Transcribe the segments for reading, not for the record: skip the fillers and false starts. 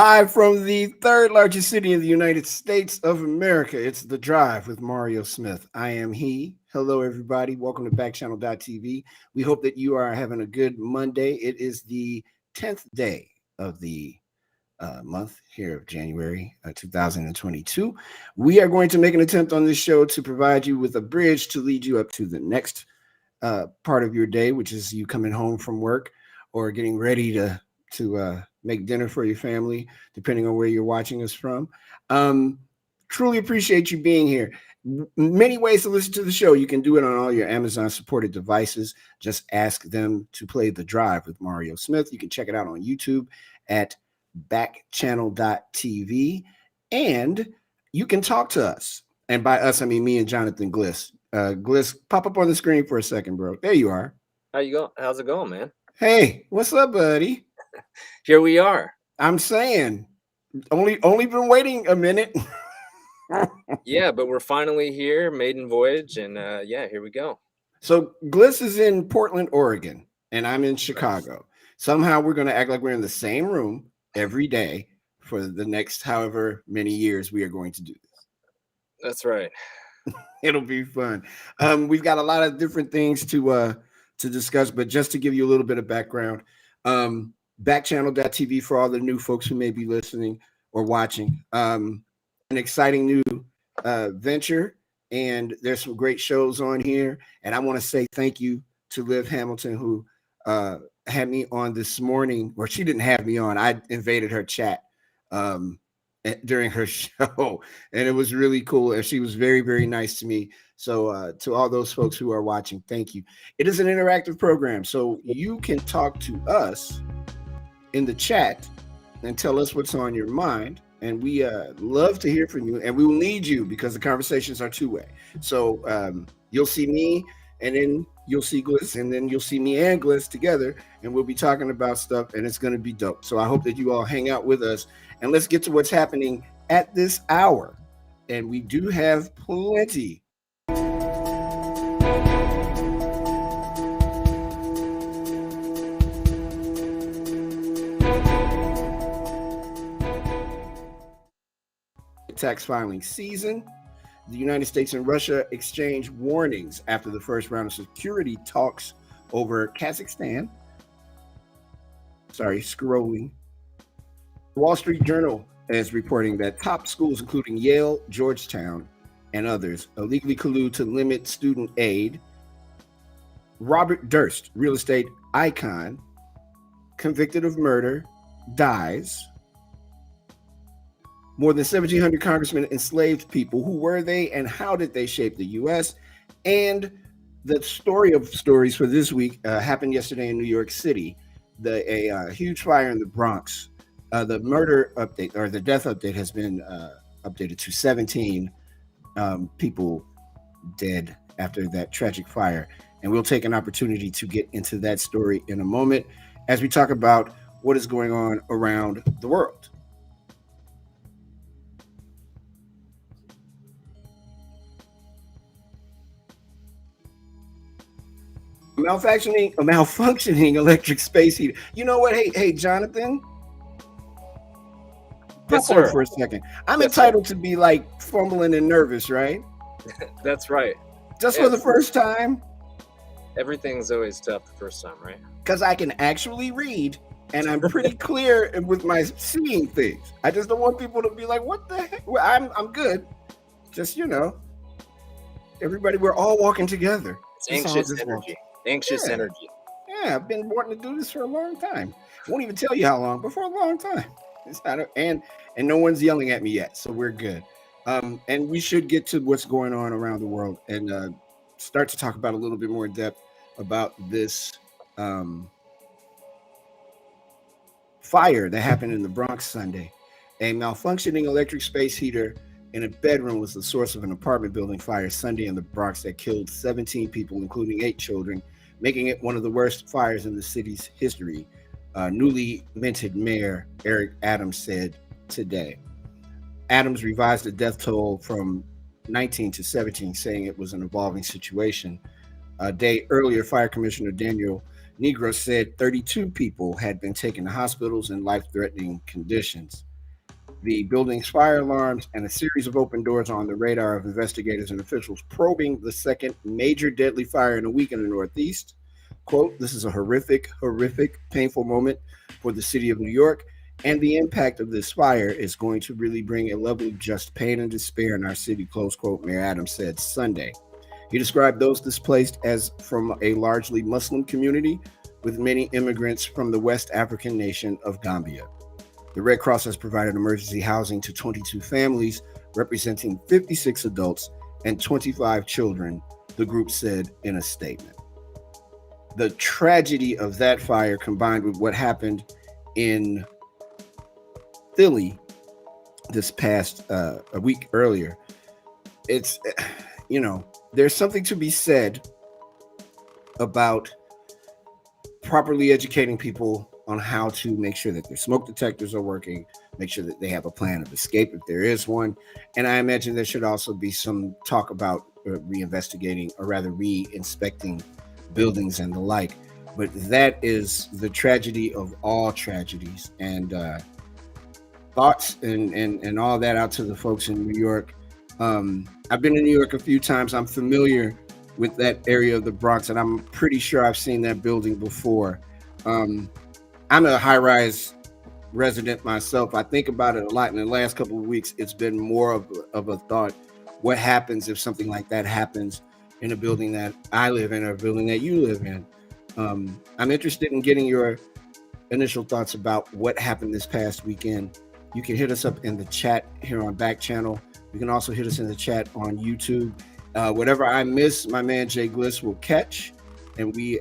Live from the third largest city in the United States of America, it's The Drive with Mario Smith. I am he. Hello, everybody. Welcome to Backchannel.tv. We hope that you are having a good Monday. It is the 10th day of the month here of January 2022. We are going to make an attempt on this show to provide you with a bridge to lead you up to the next part of your day, which is you coming home from work or getting ready to make dinner for your family, depending on where you're watching us from. Truly appreciate you being here. Many ways to listen to the show. You can do it on all your Amazon supported devices. Just ask them to play The Drive with Mario Smith. You can check it out on YouTube at Backchannel.tv, and you can talk to us. And by us, I mean me and Jonathan Gliss. Gliss, pop up on the screen for a second, bro. There you are. How's it going, man? Hey, what's up, buddy? Here we are. I'm saying, only been waiting a minute. Yeah, but we're finally here, maiden voyage, and yeah, here we go. So Gliss is in Portland, Oregon, and I'm in Chicago. Somehow we're going to act like we're in the same room every day for the next however many years we are going to do this. That's right. It'll be fun. We've got a lot of different things to discuss, but just to give you a little bit of background, Backchannel.tv for all the new folks who may be listening or watching. An exciting new venture, and there's some great shows on here. And I want to say thank you to Liv Hamilton, who had me on this morning, or she didn't have me on. I invaded her chat during her show, and it was really cool. And she was very, very nice to me. So to all those folks who are watching, thank you. It is an interactive program, so you can talk to us in the chat and tell us what's on your mind. And we love to hear from you, and we will need you because the conversations are two-way. So you'll see me, and then you'll see Gliss, and then you'll see me and Gliss together, and we'll be talking about stuff, and it's going to be dope. So I hope that you all hang out with us, and let's get to what's happening at this hour. And we do have plenty. Tax filing season. The United States and Russia exchanged warnings after the first round of security talks over Kazakhstan. Scrolling. The Wall Street Journal is reporting that top schools, including Yale, Georgetown, and others, illegally collude to limit student aid. Robert Durst, real estate icon, convicted of murder, dies. More than 1,700 congressmen enslaved people. Who were they and how did they shape the U.S.? And the story of stories for this week happened yesterday in New York City. A huge fire in the Bronx. The murder update, or the death update, has been updated to 17 people dead after that tragic fire. And we'll take an opportunity to get into that story in a moment as we talk about what is going on around the world. A malfunctioning electric space heater. You know what? Hey, Jonathan. Yes, sir. For a second. I'm entitled to be like fumbling and nervous, right? That's right. Just for the first time. Everything's always tough the first time, right? Because I can actually read, and I'm pretty clear with my seeing things. I just don't want people to be like, "What the heck?" Well, I'm good. Just everybody, we're all walking together. It's anxious energy. Anxious energy. Yeah, I've been wanting to do this for a long time. I won't even tell you how long, but for a long time. It's not and no one's yelling at me yet, so we're good. And we should get to what's going on around the world and start to talk about a little bit more in depth about this fire that happened in the Bronx Sunday. A malfunctioning electric space heater in a bedroom was the source of an apartment building fire Sunday in the Bronx that killed 17 people, including 8 children, making it one of the worst fires in the city's history. Newly minted Mayor Eric Adams said today. Adams revised the death toll from 19 to 17, saying it was an evolving situation. A day earlier, Fire Commissioner Daniel Negro said 32 people had been taken to hospitals in life-threatening conditions. The building's fire alarms and a series of open doors are on the radar of investigators and officials probing the second major deadly fire in a week in the Northeast. Quote, this is a horrific, painful moment for the city of New York, and the impact of this fire is going to really bring a level of just pain and despair in our city, close quote, Mayor Adams said Sunday. He described those displaced as from a largely Muslim community with many immigrants from the West African nation of Gambia. The Red Cross has provided emergency housing to 22 families, representing 56 adults and 25 children, the group said in a statement. The tragedy of that fire combined with what happened in Philly this past a week earlier, it's, there's something to be said about properly educating people on how to make sure that their smoke detectors are working, make sure that they have a plan of escape if there is one. And I imagine there should also be some talk about reinvestigating, or rather re-inspecting buildings and the like. But that is the tragedy of all tragedies. And thoughts and all that out to the folks in New York. I've been in New York a few times. I'm familiar with that area of the Bronx, and I'm pretty sure I've seen that building before. I'm a high-rise resident myself. I think about it a lot. In the last couple of weeks, it's been more of a thought. What happens if something like that happens in a building that I live in, or a building that you live in? I'm interested in getting your initial thoughts about what happened this past weekend. You can hit us up in the chat here on Backchannel. You can also hit us in the chat on YouTube. Whatever I miss, my man Jay Gliss will catch. And we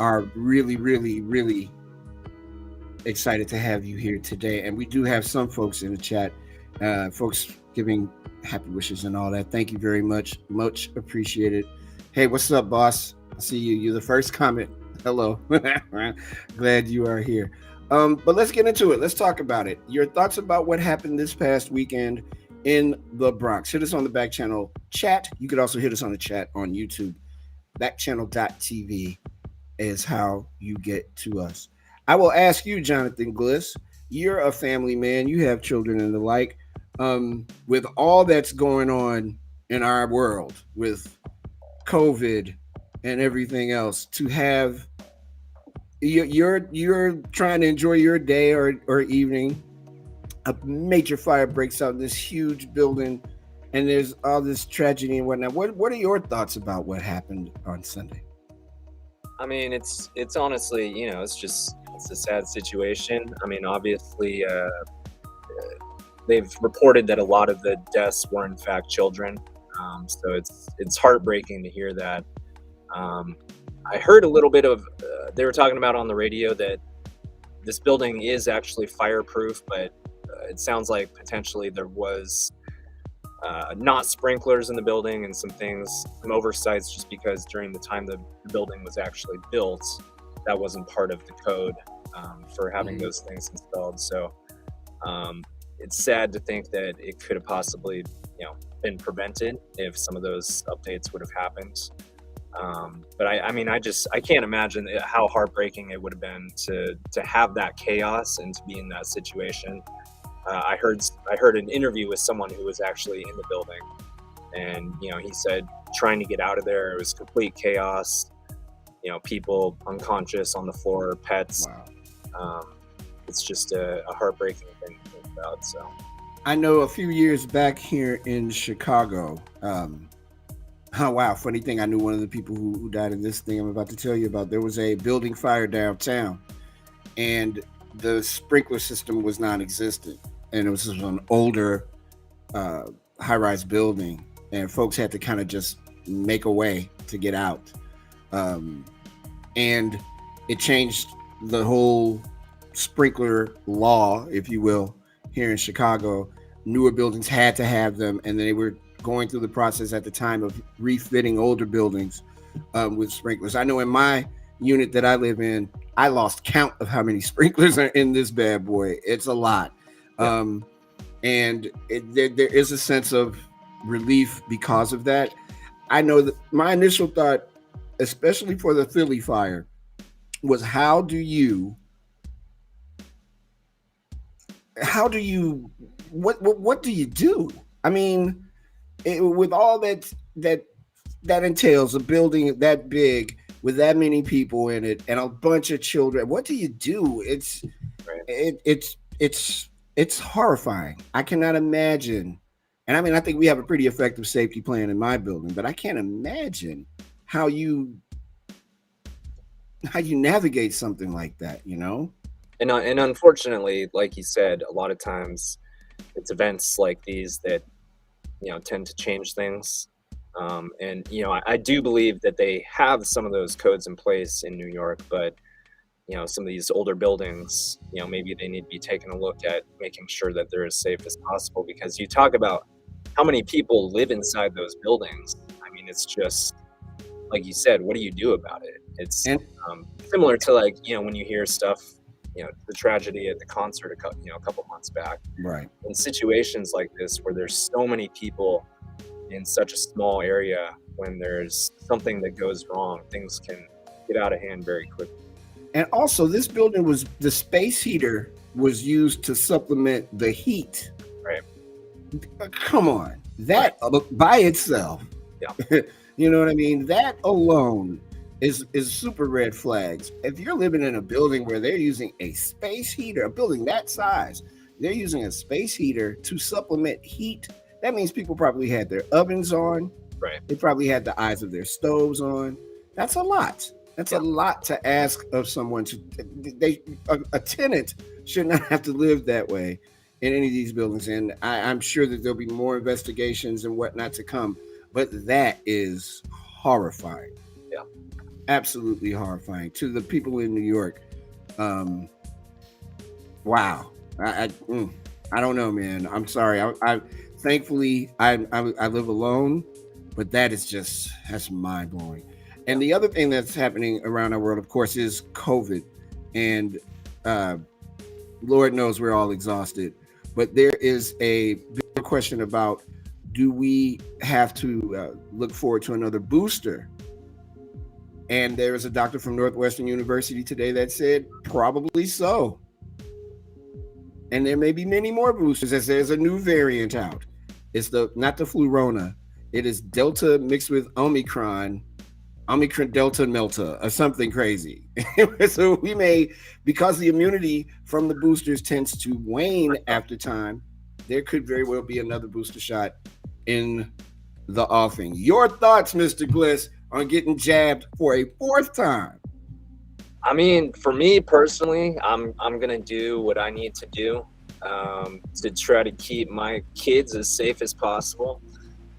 are really, really, really excited to have you here today. And we do have some folks in the chat, folks giving happy wishes and all that. Thank you very much. Much appreciated. Hey, what's up, boss? I see you. You're the first comment. Hello. Glad you are here. But let's get into it. Let's talk about it. Your thoughts about what happened this past weekend in the Bronx. Hit us on the Backchannel chat. You could also hit us on the chat on YouTube. Backchannel.tv is how you get to us. I will ask you, Jonathan Gliss, you're a family man. You have children and the like. With all that's going on in our world with COVID and everything else, to have you're trying to enjoy your day or evening, a major fire breaks out in this huge building, and there's all this tragedy and whatnot. What are your thoughts about what happened on Sunday? I mean, it's honestly, it's a sad situation. I mean, obviously, they've reported that a lot of the deaths were in fact children. So it's heartbreaking to hear that. I heard a little bit of, they were talking about on the radio that this building is actually fireproof, but it sounds like potentially there was not sprinklers in the building and some oversights, just because during the time the building was actually built, that wasn't part of the code for having those things installed. So it's sad to think that it could have possibly, been prevented if some of those updates would have happened. But I can't imagine how heartbreaking it would have been to have that chaos and to be in that situation. I heard an interview with someone who was actually in the building, and he said trying to get out of there, it was complete chaos. People unconscious on the floor, pets. Wow. It's just a heartbreaking thing to think about. So I know a few years back here in Chicago. Oh, wow. Funny thing, I knew one of the people who died in this thing I'm about to tell you about. There was a building fire downtown, and the sprinkler system was non-existent. And it was an older high-rise building, and folks had to kind of just make a way to get out. And it changed the whole sprinkler law, if you will, here in Chicago. Newer buildings had to have them, and they were going through the process at the time of refitting older buildings with sprinklers. I know in my unit that I live in, I lost count of how many sprinklers are in this bad boy. It's a lot. Yeah. And there is a sense of relief because of that. I know that my initial thought, especially for the Philly fire, was how do you how do you what do you do? I mean, with all that entails a building that big with that many people in it and a bunch of children, what do you do? Right. It's horrifying. I cannot imagine. And I mean, I think we have a pretty effective safety plan in my building, but I can't imagine how you navigate something like that, you know? And unfortunately, like you said, a lot of times it's events like these that tend to change things. And I do believe that they have some of those codes in place in New York, but some of these older buildings, maybe they need to be taking a look at making sure that they're as safe as possible, because you talk about how many people live inside those buildings. I mean, it's just like you said, what do you do about it? It's And similar to, like, when you hear stuff, the tragedy at the concert a couple months back. right. In situations like this where there's so many people in such a small area, when there's something that goes wrong, things can get out of hand very quickly. And also, this building was the space heater was used to supplement the heat. Right. Come on, that by itself, Yeah. you know what I mean? That alone is super red flags. If you're living in a building where they're using a space heater, a building that size, they're using a space heater to supplement heat. That means people probably had their ovens on. Right. They probably had the eyes of their stoves on. That's a lot. That's a lot to ask of someone. A tenant should not have to live that way in any of these buildings. And I'm sure that there'll be more investigations and whatnot to come. But that is horrifying. Yeah. Absolutely horrifying to the people in New York. Wow. I don't know, man. I'm sorry. I thankfully I live alone, but that's mind blowing. And the other thing that's happening around our world, of course, is COVID. And Lord knows we're all exhausted. But there is a big question about, do we have to look forward to another booster? And there was a doctor from Northwestern University today that said probably so. And there may be many more boosters as there's a new variant out. It's not the Flurona. It is Delta mixed with Omicron Delta Melta or something crazy. So we may, because the immunity from the boosters tends to wane after time, there could very well be another booster shot in the offing. Your thoughts, Mr. Gliss, on getting jabbed for a fourth time? I mean, for me personally, I'm gonna do what I need to do to try to keep my kids as safe as possible.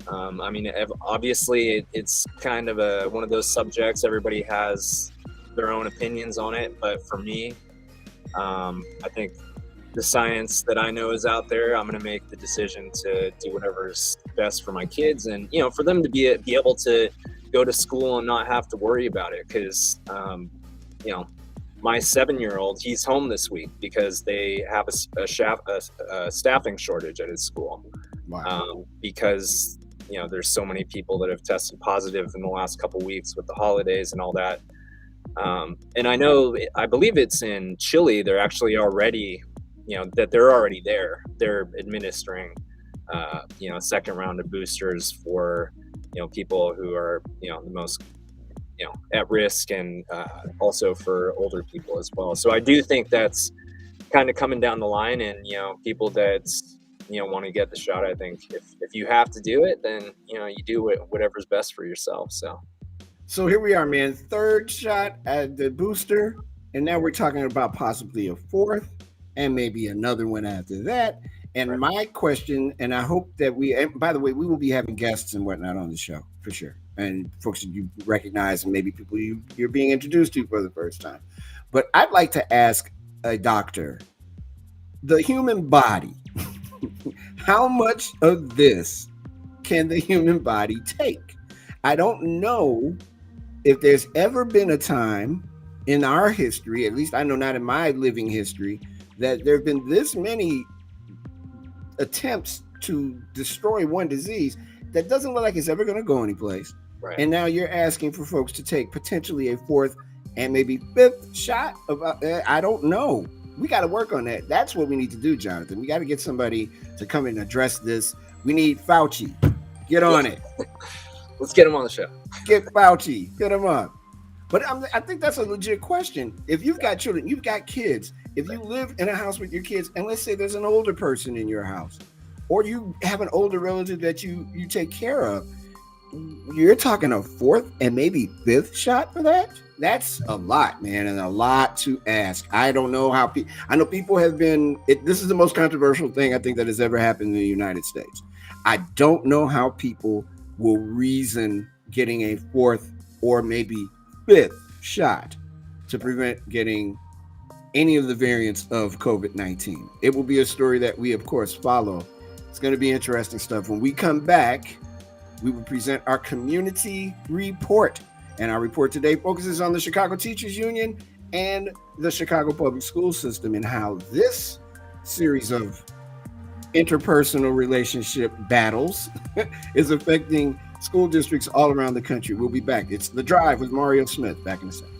I mean, obviously, it's kind of one of those subjects. Everybody has their own opinions on it, but for me, I think the science that I know is out there. I'm going to make the decision to do whatever's best for my kids, and for them to be able to go to school and not have to worry about it. Because my 7-year-old, he's home this week because they have a staffing shortage at his school. Wow. Because there's so many people that have tested positive in the last couple weeks with the holidays and all that. And I believe it's in Chile. They're actually already, that they're already there. They're administering, a second round of boosters for, people who are, the most, at risk, and also for older people as well. So I do think that's kind of coming down the line, and, people that want to get the shot. I think if you have to do it, then you do whatever's best for yourself. So here we are, man. Third shot at the booster, and now we're talking about possibly a fourth and maybe another one after that. And Right. My question, and I hope that and by the way, we will be having guests and whatnot on the show for sure, and folks that you recognize and maybe people you're being introduced to for the first time. But I'd like to ask a doctor, the human body, how much of this can the human body take? I don't know if there's ever been a time in our history, at least I know not in my living history, that there have been this many attempts to destroy one disease that doesn't look like it's ever going to go anyplace. Right. And now you're asking for folks to take potentially a fourth and maybe fifth shot of, I don't know. We got to work on that. That's what we need to do, Jonathan. We got to get somebody to come and address this. We need Fauci. Get on it. Let's get him on the show. Get Fauci. Get him up. But I think that's a legit question. If you've got children, you've got kids. If you live in a house with your kids, and let's say there's an older person in your house, or you have an older relative that you take care of, you're talking a fourth and maybe fifth shot for that? That's a lot, man, and a lot to ask. I don't know how I know people have been, this is the most controversial thing I think that has ever happened in the United States. I don't know how people will reason getting a fourth or maybe fifth shot to prevent getting any of the variants of COVID-19. It will be a story that we, of course, follow. It's going to be interesting stuff. When we come back, we will present our community report. And our report today focuses on the Chicago Teachers Union and the Chicago Public School System and how this series of interpersonal relationship battles is affecting school districts all around the country. We'll be back. It's The Drive with Mario Smith. Back in a second.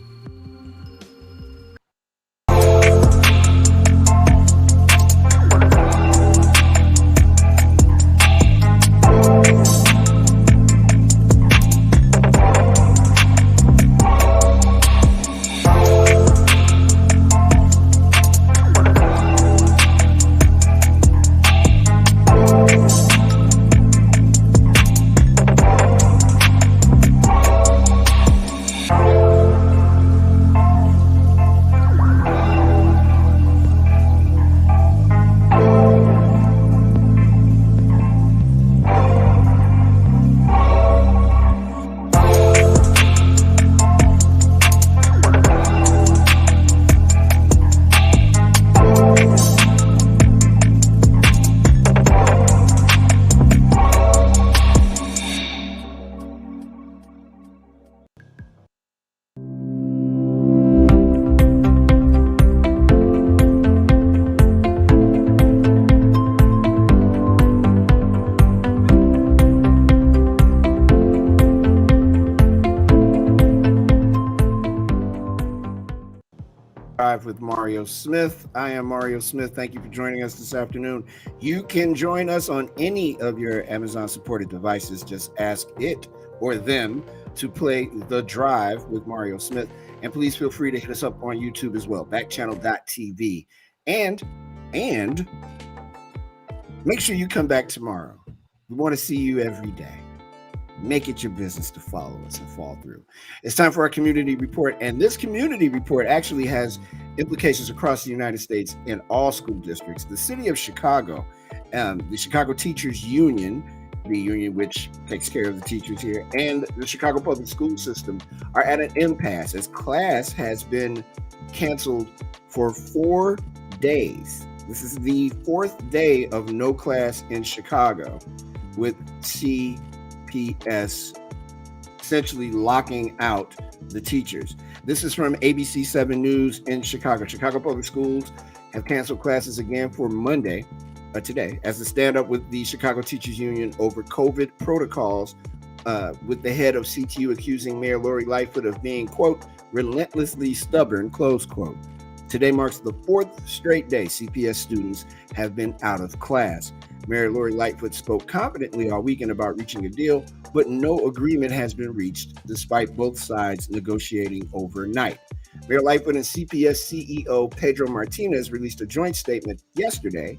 With Mario Smith. I am Mario Smith. Thank you for joining us this afternoon. You can join us on any of your Amazon supported devices. Just ask it or them to play The Drive with Mario Smith. And please feel free to hit us up on YouTube as well, backchannel.tv. And make sure you come back tomorrow. We want to see you every day. Make it your business to follow us and fall through. It's time for our community report. And this community report actually has implications across the United States in all school districts. The city of Chicago, the Chicago Teachers Union, the union which takes care of the teachers here, and the Chicago Public School System are at an impasse as class has been canceled for 4 days. This is the 4th day of no class in Chicago, with CPS essentially locking out the teachers. This is from ABC 7 News in Chicago. Chicago Public Schools have canceled classes again for Monday, today, as they stand up with the Chicago Teachers Union over COVID protocols, with the head of CTU accusing Mayor Lori Lightfoot of being, quote, relentlessly stubborn, close quote. Today marks the 4th straight day CPS students have been out of class. Mayor Lori Lightfoot spoke confidently all weekend about reaching a deal, but no agreement has been reached despite both sides negotiating overnight. Mayor Lightfoot and CPS CEO Pedro Martinez released a joint statement yesterday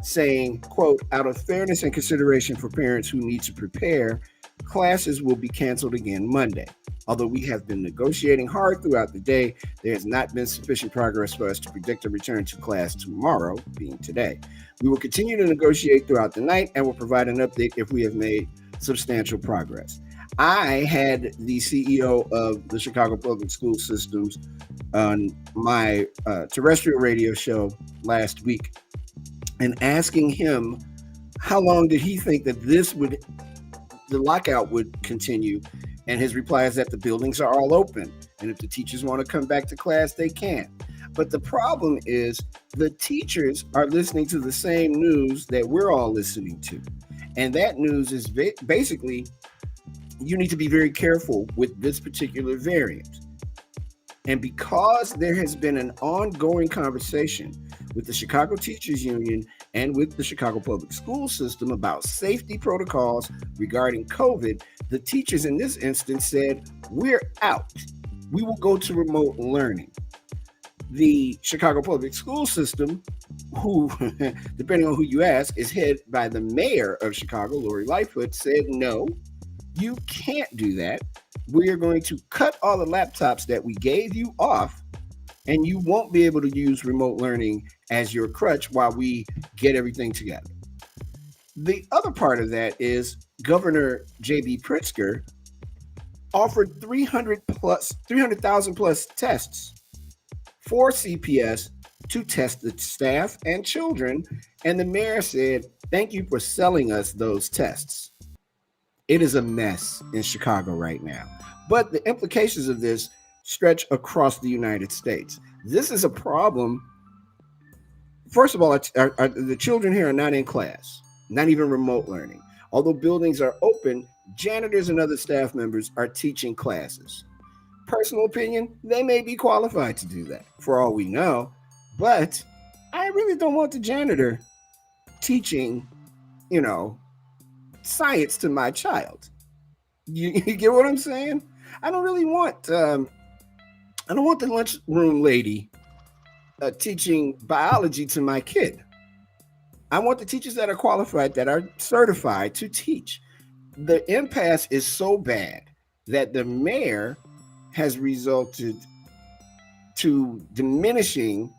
saying, quote, out of fairness and consideration for parents who need to prepare, classes will be canceled again Monday. Although we have been negotiating hard throughout the day, there has not been sufficient progress for us to predict a return to class tomorrow, being today. We will continue to negotiate throughout the night and will provide an update if we have made substantial progress. I had the CEO of the Chicago Public School Systems on my terrestrial radio show last week and asking him how long did he think that the lockout would continue. And his reply is that the buildings are all open. And if the teachers want to come back to class, they can. But the problem is the teachers are listening to the same news that we're all listening to. And that news is basically, you need to be very careful with this particular variant. And because there has been an ongoing conversation with the Chicago Teachers Union and with the Chicago Public School System about safety protocols regarding COVID, the teachers in this instance said, "We're out. We will go to remote learning." The Chicago Public School System, who, depending on who you ask, is headed by the mayor of Chicago, Lori Lightfoot, said, "No, you can't do that. We are going to cut all the laptops that we gave you off, and you won't be able to use remote learning as your crutch while we get everything together." The other part of that is Governor J.B. Pritzker offered 300,000 plus tests for CPS to test the staff and children, and the mayor said, "Thank you for selling us those tests." It is a mess in Chicago right now. But the implications of this stretch across the United States. This is a problem. First of all, the children here are not in class, not even remote learning. Although buildings are open, janitors and other staff members are teaching classes. Personal opinion, they may be qualified to do that for all we know, but I really don't want the janitor teaching, you know, science to my child. You get what I'm saying? I don't really want. I don't want the lunchroom lady teaching biology to my kid. I want the teachers that are qualified, that are certified to teach. The impasse is so bad that the mayor has resulted to diminishing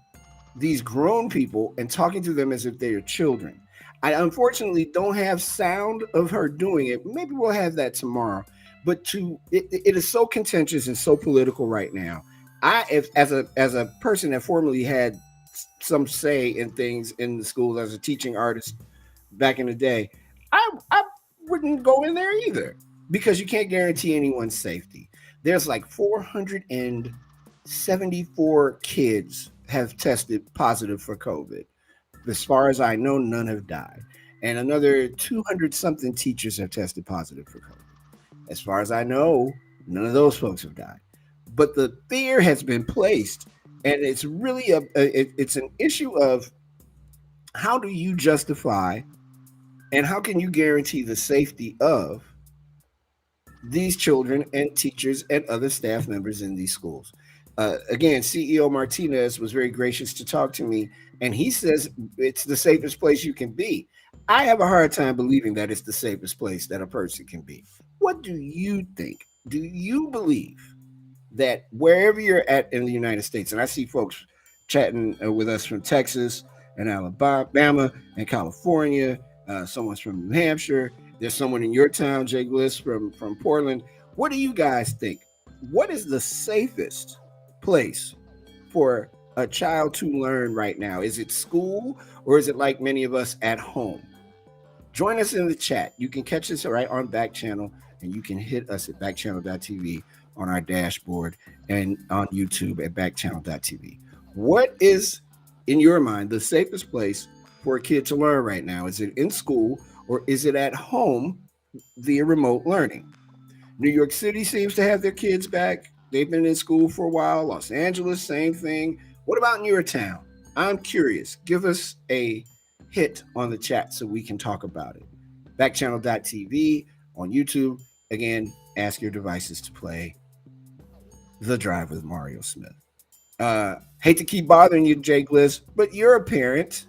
these grown people and talking to them as if they are children. I unfortunately don't have sound of her doing it. Maybe we'll have that tomorrow. But it is so contentious and so political right now. As a person that formerly had some say in things in the schools as a teaching artist back in the day, I wouldn't go in there either because you can't guarantee anyone's safety. There's like 474 kids have tested positive for COVID. As far as I know, none have died. And another 200 something teachers have tested positive for COVID. As far as I know, none of those folks have died. But the fear has been placed, and it's really it's an issue of how do you justify and how can you guarantee the safety of these children and teachers and other staff members in these schools. Again, CEO Martinez was very gracious to talk to me, and he says it's the safest place you can be. I have a hard time believing that it's the safest place that a person can be. What do you think? Do you believe that wherever you're at in the United States, and I see folks chatting with us from Texas and Alabama and California, someone's from New Hampshire, there's someone in your town, Jay Bliss from Portland. What do you guys think? What is the safest place for a child to learn right now? Is it school or is it like many of us at home? Join us in the chat. You can catch us right on Backchannel, and you can hit us at backchannel.tv on our dashboard and on YouTube at backchannel.tv. What is, in your mind, the safest place for a kid to learn right now? Is it in school or is it at home via remote learning? New York City seems to have their kids back. They've been in school for a while. Los Angeles, same thing. What about in your town? I'm curious. Give us a hit on the chat so we can talk about it. Backchannel.tv on YouTube. Again, ask your devices to play The Drive with Mario Smith. Hate to keep bothering you, Jay Gliss, but you're a parent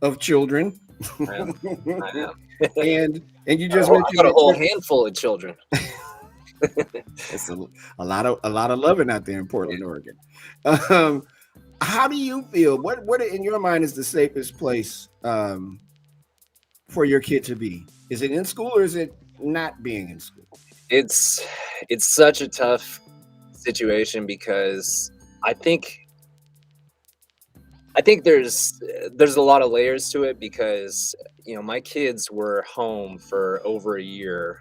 of children. I am. and you just I got a whole handful of children. It's a lot of loving out there in Portland, Oregon. How do you feel? What in your mind is the safest place for your kid to be? Is it in school or is it not being in school? It's such a tough situation because I think there's a lot of layers to it because my kids were home for over a year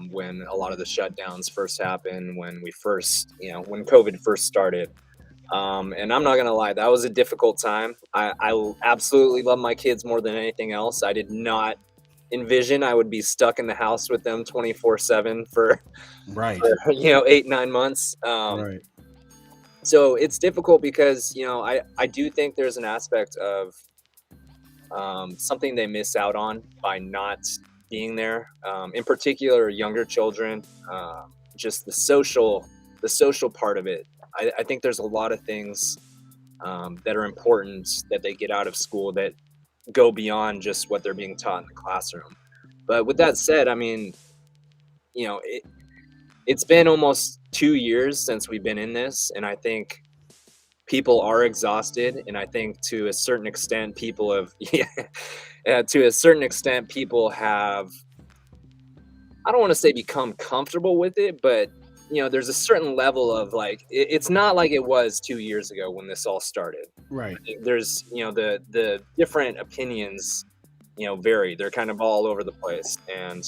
when a lot of the shutdowns first happened, when when COVID first started. And I'm not gonna lie, that was a difficult time. I absolutely love my kids more than anything else. I did not envision I would be stuck in the house with them 24/7 for 8-9 months. Right. So it's difficult because, I do think there's an aspect of something they miss out on by not being there. In particular, younger children, just the social part of it. I think there's a lot of things that are important that they get out of school that go beyond just what they're being taught in the classroom. But with that said, I mean, it's been almost 2 years since we've been in this, and I think people are exhausted, and I think to a certain extent people have to a certain extent people have, I don't want to say become comfortable with it, but there's a certain level of like it's not like it was 2 years ago when this all started. Right. There's the different opinions vary. They're kind of all over the place, and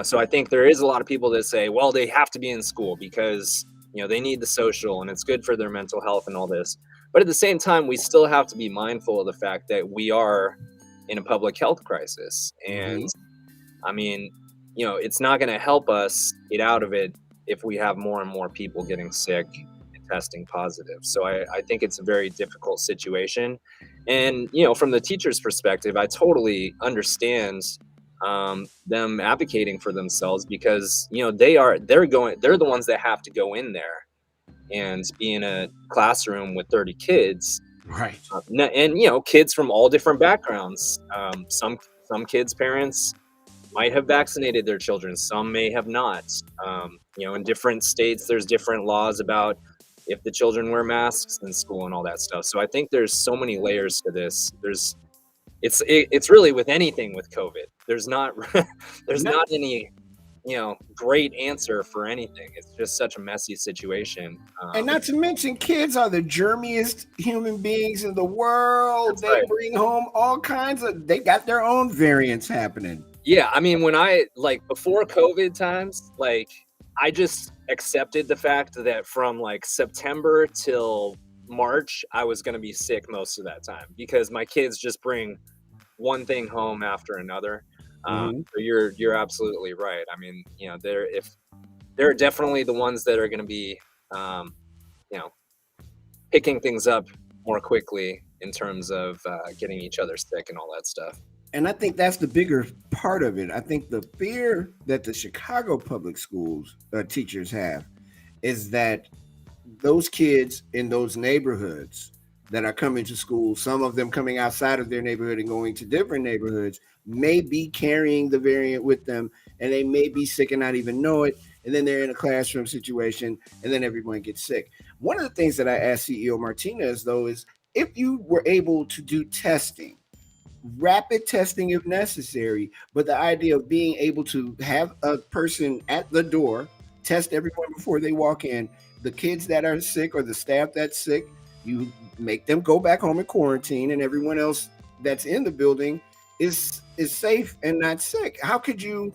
so I think there is a lot of people that say, well, they have to be in school because they need the social and it's good for their mental health and all this. But at the same time, we still have to be mindful of the fact that we are in a public health crisis. And I mean, it's not going to help us get out of it if we have more and more people getting sick and testing positive. So I think it's a very difficult situation. And, from the teacher's perspective, I totally understand them advocating for themselves because, they're the ones that have to go in there and be in a classroom with 30 kids. Right. And kids from all different backgrounds. Some kids' parents might have vaccinated their children, some may have not. In different states there's different laws about if the children wear masks in school and all that stuff. So I think there's so many layers to this. It's really with anything with COVID. There's not any great answer for anything. It's just such a messy situation. And not to mention, kids are the germiest human beings in the world. That's They right. bring home all kinds of. They got their own variants happening. Yeah, I mean, when I before COVID times, I just accepted the fact that from September till March, I was going to be sick most of that time because my kids just bring one thing home after another. So you're absolutely right. I mean, they're definitely the ones that are going to be, you know, picking things up more quickly in terms of getting each other sick and all that stuff. And I think that's the bigger part of it. I think the fear that the Chicago public schools teachers have is that those kids in those neighborhoods that are coming to school, some of them coming outside of their neighborhood and going to different neighborhoods, may be carrying the variant with them, and they may be sick and not even know it. And then they're in a classroom situation, and then everyone gets sick. One of the things that I asked CEO Martinez, though, is if you were able to do testing, rapid testing if necessary, but the idea of being able to have a person at the door test everyone before they walk in, the kids that are sick or the staff that's sick, you make them go back home and quarantine, and everyone else that's in the building is safe and not sick. How come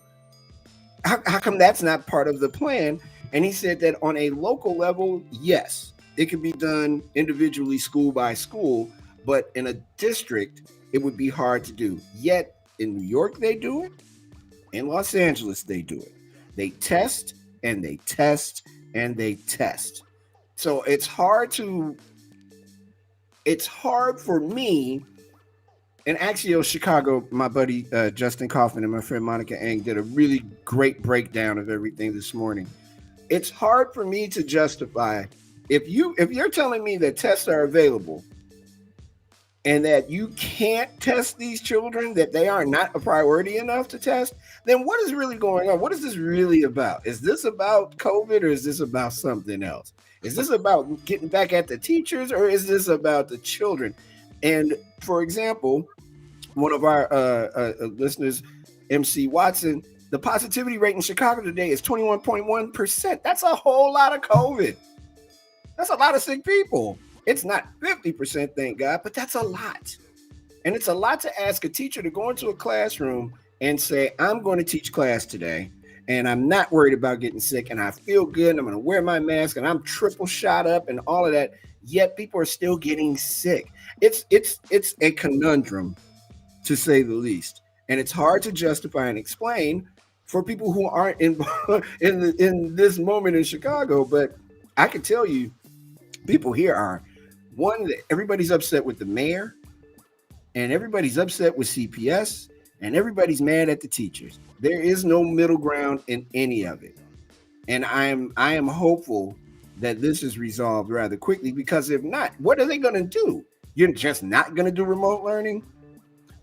that's not part of the plan? And he said that on a local level, yes, it could be done individually, school by school, but in a district, it would be hard to do. Yet in New York, they do it. In Los Angeles, they do it. They test and they test and they test. So it's hard for me. And actually, Chicago, my buddy Justin Kaufman and my friend Monica Eng did a really great breakdown of everything this morning. It's hard for me to justify if you're telling me that tests are available and that you can't test these children, that they are not a priority enough to test, then what is really going on? What is this really about? Is this about COVID or is this about something else? Is this about getting back at the teachers or is this about the children? And for example, one of our listeners, MC Watson, the positivity rate in Chicago today is 21.1%. That's a whole lot of COVID. That's a lot of sick people. It's not 50%, thank God, but that's a lot. And it's a lot to ask a teacher to go into a classroom and say, I'm going to teach class today, and I'm not worried about getting sick, and I feel good, and I'm going to wear my mask, and I'm triple shot up and all of that, yet people are still getting sick. It's a conundrum, to say the least. And it's hard to justify and explain for people who aren't in this moment in Chicago, but I can tell you, people here are one. Everybody's upset with the mayor, and everybody's upset with CPS, and everybody's mad at the teachers. There is no middle ground in any of it, and I am hopeful that this is resolved rather quickly. Because if not, what are they going to do? You're just not going to do remote learning.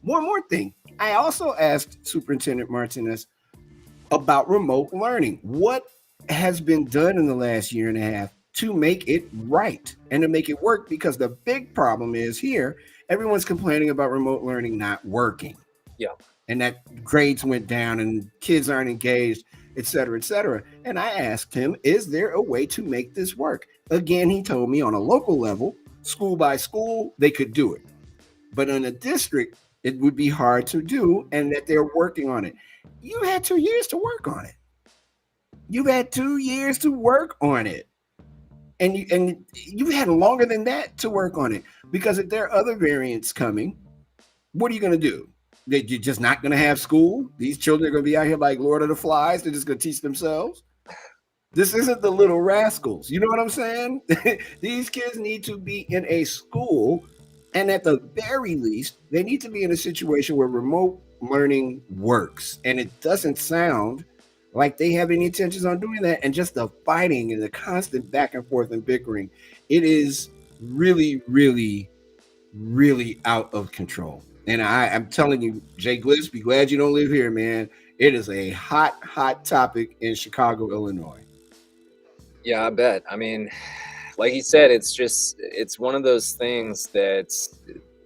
One more thing. I also asked Superintendent Martinez about remote learning. What has been done in the last year and a half to make it right and to make it work? Because the big problem is here, everyone's complaining about remote learning not working. Yeah. And that grades went down and kids aren't engaged, et cetera, et cetera. And I asked him, is there a way to make this work? Again, he told me on a local level, school by school, they could do it. But in a district, it would be hard to do, and that they're working on it. You had 2 years to work on it. You've had 2 years to work on it. And you had longer than that to work on it. Because if there are other variants coming, what are you going to do? You're just not going to have school? These children are going to be out here like Lord of the Flies. They're just going to teach themselves? This isn't the Little Rascals. You know what I'm saying? These kids need to be in a school. And at the very least, they need to be in a situation where remote learning works. And it doesn't sound like they have any intentions on doing that. And just the fighting and the constant back and forth and bickering, it is really, really, really out of control. And I'm telling you, Jay Gliss, be glad you don't live here, man. It is a hot, hot topic in Chicago, Illinois. Yeah, I bet. I mean, like he said, it's one of those things that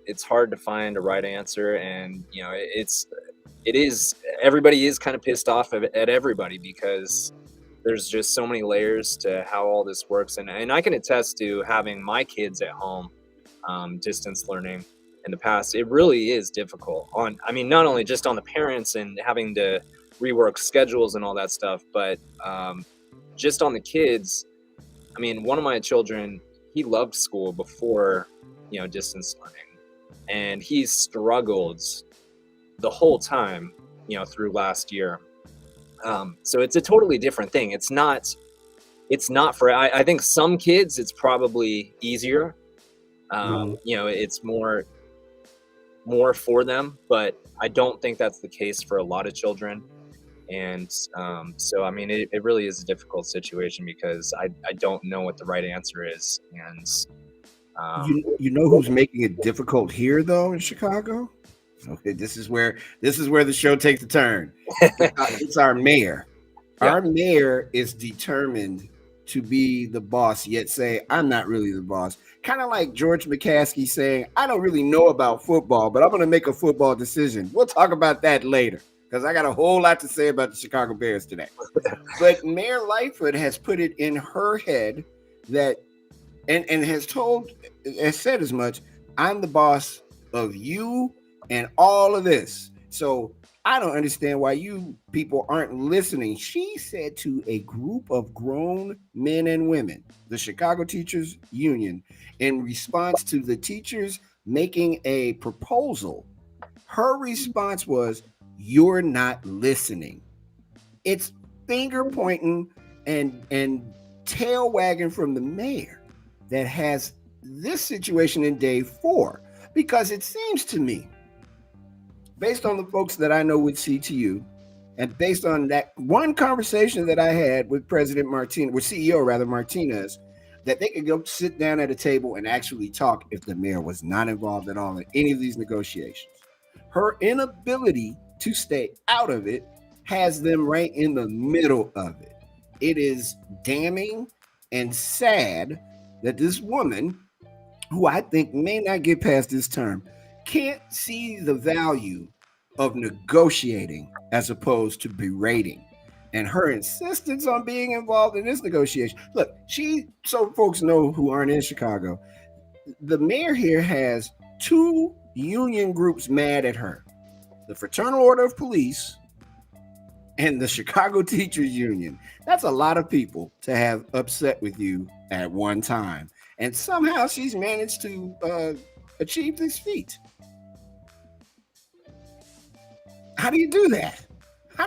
it's hard to find a right answer. And, you know, everybody is kind of pissed off at everybody because there's just so many layers to how all this works. And I can attest to having my kids at home, distance learning in the past. It really is difficult not only just on the parents and having to rework schedules and all that stuff, but just on the kids. I mean, one of my children, he loved school before, distance learning, and he struggled the whole time, through last year. So it's a totally different thing. It's not for, I think some kids, it's probably easier. It's more for them, but I don't think that's the case for a lot of children. And so, I mean, it really is a difficult situation because I don't know what the right answer is. And you know who's making it difficult here, though, in Chicago? Okay, this is where the show takes a turn. It's our mayor. Yeah. Our mayor is determined to be the boss, yet say, I'm not really the boss. Kind of like George McCaskey saying, I don't really know about football, but I'm going to make a football decision. We'll talk about that later, because I got a whole lot to say about the Chicago Bears today. But Mayor Lightfoot has put it in her head that, and has said as much, I'm the boss of you and all of this. So I don't understand why you people aren't listening. She said to a group of grown men and women, the Chicago Teachers Union, in response to the teachers making a proposal, her response was, you're not listening. It's finger pointing and tail wagging from the mayor that has this situation in day 4, because it seems to me, based on the folks that I know with CTU, and based on that one conversation that I had with CEO Martinez, that they could go sit down at a table and actually talk if the mayor was not involved at all in any of these negotiations. Her inability to stay out of it has them right in the middle of it. It is damning and sad that this woman, who I think may not get past this term, can't see the value of negotiating as opposed to berating. And her insistence on being involved in this negotiation. Look, so folks know who aren't in Chicago, the mayor here has 2 union groups mad at her. The Fraternal Order of Police and the Chicago Teachers Union. That's a lot of people to have upset with you at one time. And somehow she's managed to achieve this feat. How do you do that? How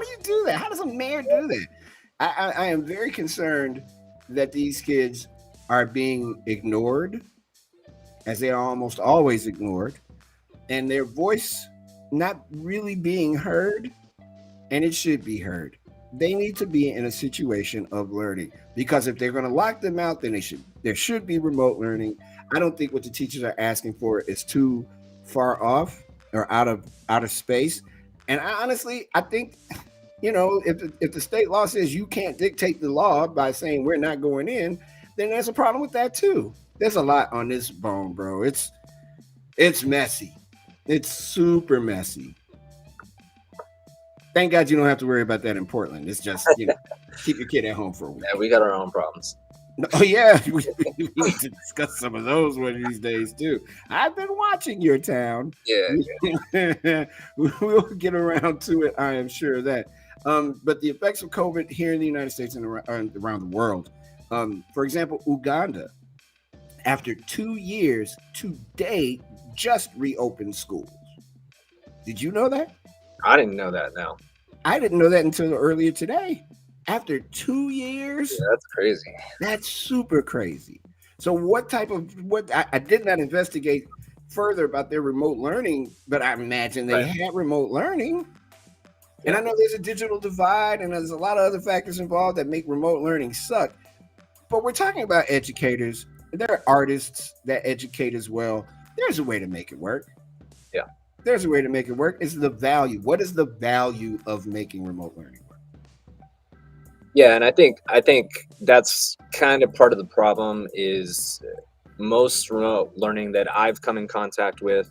does a mayor do that? I am very concerned that these kids are being ignored, as they are almost always ignored, and their voice not really being heard, and it should be heard. They need to be in a situation of learning, because if they're going to lock them out, then there should be remote learning. I don't think what the teachers are asking for is too far off or out of space. And I think, if the state law says you can't dictate the law by saying we're not going in, then there's a problem with that too. There's a lot on this bone, bro. It's messy. It's super messy. Thank God you don't have to worry about that in Portland. It's just, keep your kid at home for a week. Yeah, we got our own problems. Oh, yeah. We need to discuss some of those one of these days, too. I've been watching your town. Yeah. We'll get around to it, I am sure of that. But the effects of COVID here in the United States and around the world. For example, Uganda, after 2 years, today just reopened schools. Did you know that? I didn't know that. No. I didn't know that until earlier today. After 2 years, yeah, that's crazy. That's super crazy. So I did not investigate further about their remote learning, but I imagine they had remote learning. And I know there's a digital divide and there's a lot of other factors involved that make remote learning suck. But we're talking about educators. There are artists that educate as well. There's a way to make it work. Yeah. There's a way to make it work. It's the value. What is the value of making remote learning work? Yeah, and I think that's kind of part of the problem is most remote learning that I've come in contact with,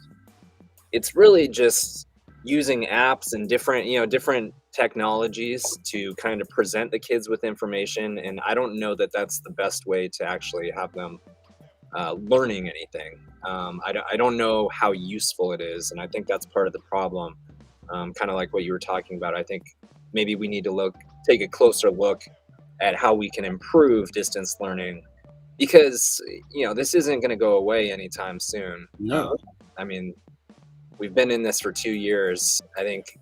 it's really just using apps and different technologies to kind of present the kids with information, and I don't know that that's the best way to actually have them learning anything. I don't know how useful it is, and I think that's part of the problem. Kind of like what you were talking about. I think maybe we need to take a closer look at how we can improve distance learning, because this isn't going to go away anytime soon. No. I mean, we've been in this for 2 years. I think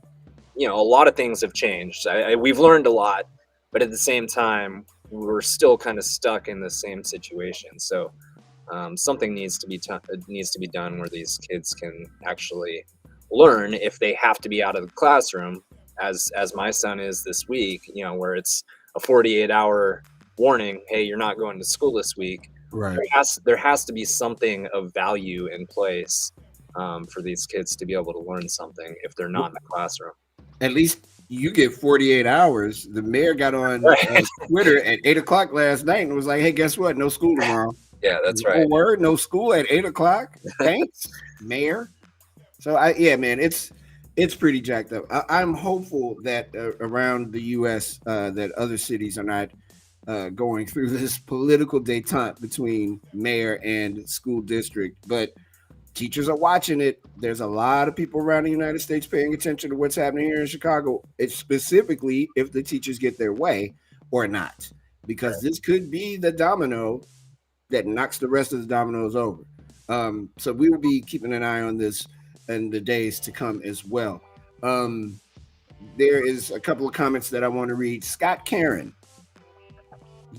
a lot of things have changed. We've learned a lot, but at the same time, we're still kind of stuck in the same situation. So something needs to be done where these kids can actually learn if they have to be out of the classroom, as my son is this week, where it's a 48-hour warning. Hey, you're not going to school this week. Right. There has to be something of value in place for these kids to be able to learn something if they're not in the classroom. At least you get 48 hours. The mayor got on Twitter at 8:00 last night and was like, "Hey, guess what? No school tomorrow." Yeah, that's right. Word, no school at 8:00. Thanks, mayor. So man, it's pretty jacked up. I'm hopeful that around the U.S. That other cities are not going through this political détente between mayor and school district, but teachers are watching it. There's a lot of people around the United States paying attention to what's happening here in Chicago. It's specifically if the teachers get their way or not, because this could be the domino that knocks the rest of the dominoes over. So we will be keeping an eye on this in the days to come as well. There is a couple of comments that I want to read. Scott Karen,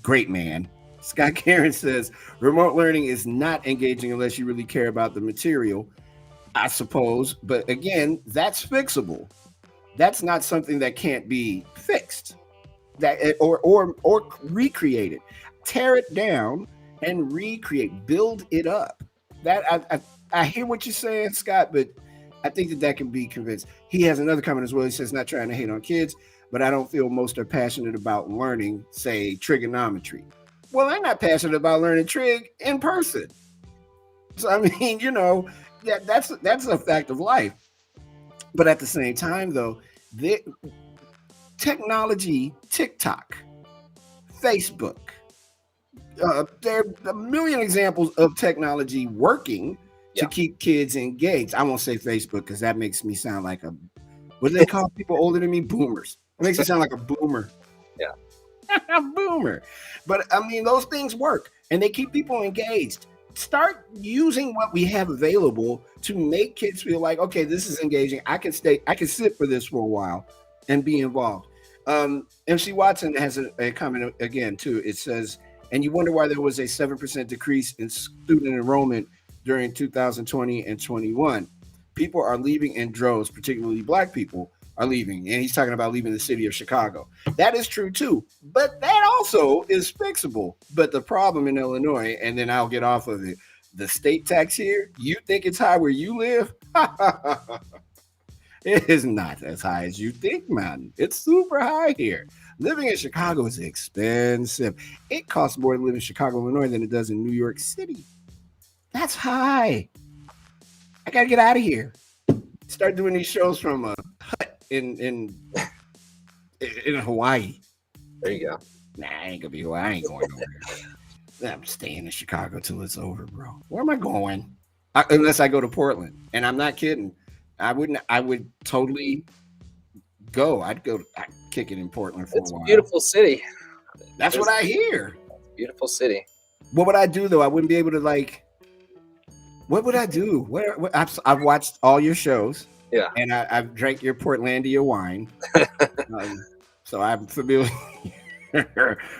great man. Scott Karen says, remote learning is not engaging unless you really care about the material, I suppose. But again, that's fixable. That's not something that can't be fixed or recreated. Tear it down and recreate, build it up. That I hear what you're saying, Scott, but I think that can be convinced. He has another comment as well. He says, not trying to hate on kids, but I don't feel most are passionate about learning, say, trigonometry. Well, I'm not passionate about learning trig in person. So, I mean, that's a fact of life. But at the same time, though, the technology, TikTok, Facebook, there are a million examples of technology working to keep kids engaged. I won't say Facebook because that makes me sound like what do they call people older than me? Boomers. It makes me sound like a boomer. Yeah. A boomer. But I mean, those things work and they keep people engaged. Start using what we have available to make kids feel like, okay, this is engaging. I can sit for this for a while and be involved. MC Watson has a comment again too. It says, And you wonder why there was a 7% decrease in student enrollment during 2020 and 21. People are leaving in droves, particularly black people are leaving. And he's talking about leaving the city of Chicago. That is true too. But that also is fixable. But the problem in Illinois, and then I'll get off of it, the state tax here, you think it's high where you live? It is not as high as you think, man. It's super high here. Living in Chicago is expensive. It costs more to live in Chicago, Illinois than it does in New York City. That's high. I gotta get out of here. Start doing these shows from a hut in Hawaii. There you go. Nah, I ain't gonna be Hawaii. I ain't going over there. I'm staying in Chicago till it's over, bro. Where am I going? Unless I go to Portland, and I'm not kidding. I would totally go. I'd kick it in Portland for a while. It's a beautiful city. That's what I hear. Beautiful city. What would I do though? I wouldn't be able to like. What would I do? I've watched all your shows. Yeah. And I've drank your Portlandia wine. So I'm familiar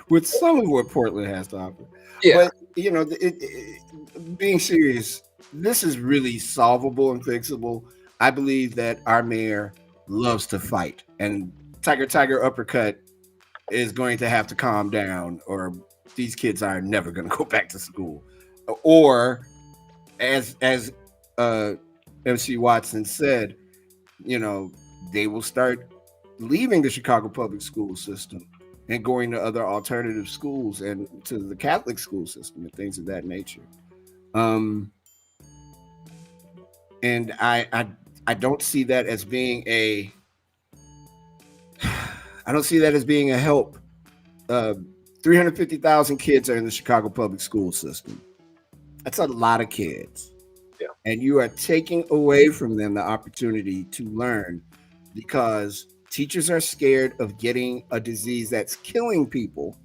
with some of what Portland has to offer. Yeah. But you know, being serious, this is really solvable and fixable. I believe that our mayor loves to fight, and Tiger Uppercut is going to have to calm down, or these kids are never going to go back to school. Or, as MC Watson said, you know, they will start leaving the Chicago public school system and going to other alternative schools and to the Catholic school system and things of that nature. And I don't see that as being a help. 350,000 kids are in the Chicago public school system. That's a lot of kids. Yeah. And you are taking away from them the opportunity to learn, because teachers are scared of getting a disease that's killing people.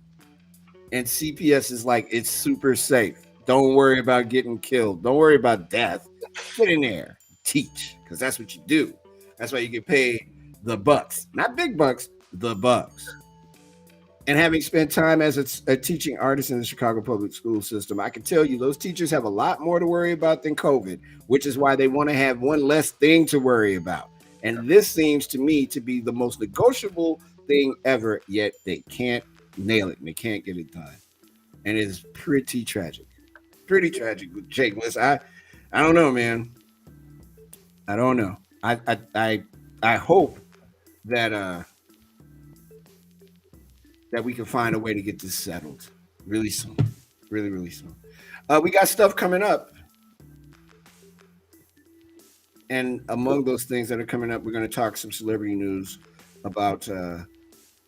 And CPS is like, it's super safe. Don't worry about getting killed. Don't worry about death. Get in there. Teach, because that's what you do. That's why you get paid the bucks, not big bucks, the bucks. And having spent time as a teaching artist in the Chicago public school system, I can tell you those teachers have a lot more to worry about than COVID, which is why they want to have one less thing to worry about. And this seems to me to be the most negotiable thing ever, yet they can't nail it and they can't get it done. And it is pretty tragic. Pretty tragic with Jake Bliss. I don't know, man. I don't know. I hope that that we can find a way to get this settled really soon. Really, really soon. We got stuff coming up. And among those things that are coming up, we're going to talk some celebrity news about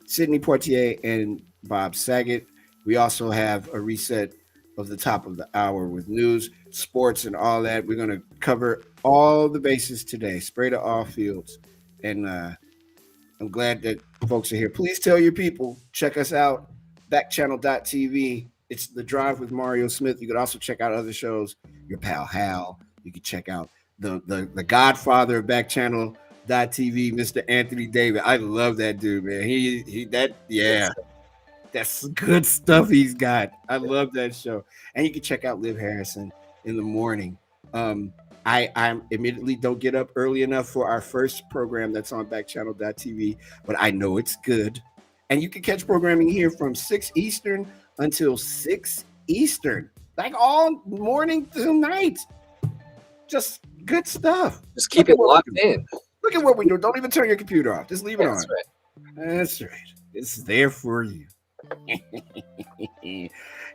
Sidney Poitier and Bob Saget. We also have a reset of the top of the hour with news, sports, and all that. We're going to cover all the bases today, spray to all fields. And I'm glad that folks are here. Please tell your people, check us out, backchannel.tv. It's The Drive with Mario Smith. You could also check out other shows, your pal Hal. You can check out the godfather of backchannel.tv, Mr. Anthony David. I love that dude, man. That's good stuff he's got. I love that show. And you can check out Liv Harrison in the morning. I admittedly don't get up early enough for our first program that's on backchannel.tv, but I know it's good. And you can catch programming here from 6 Eastern until 6 Eastern, like all morning till night. Just good stuff. Just keep it locked in. Look at what we do. Don't even turn your computer off. Just leave it on. That's right. That's right. It's there for you.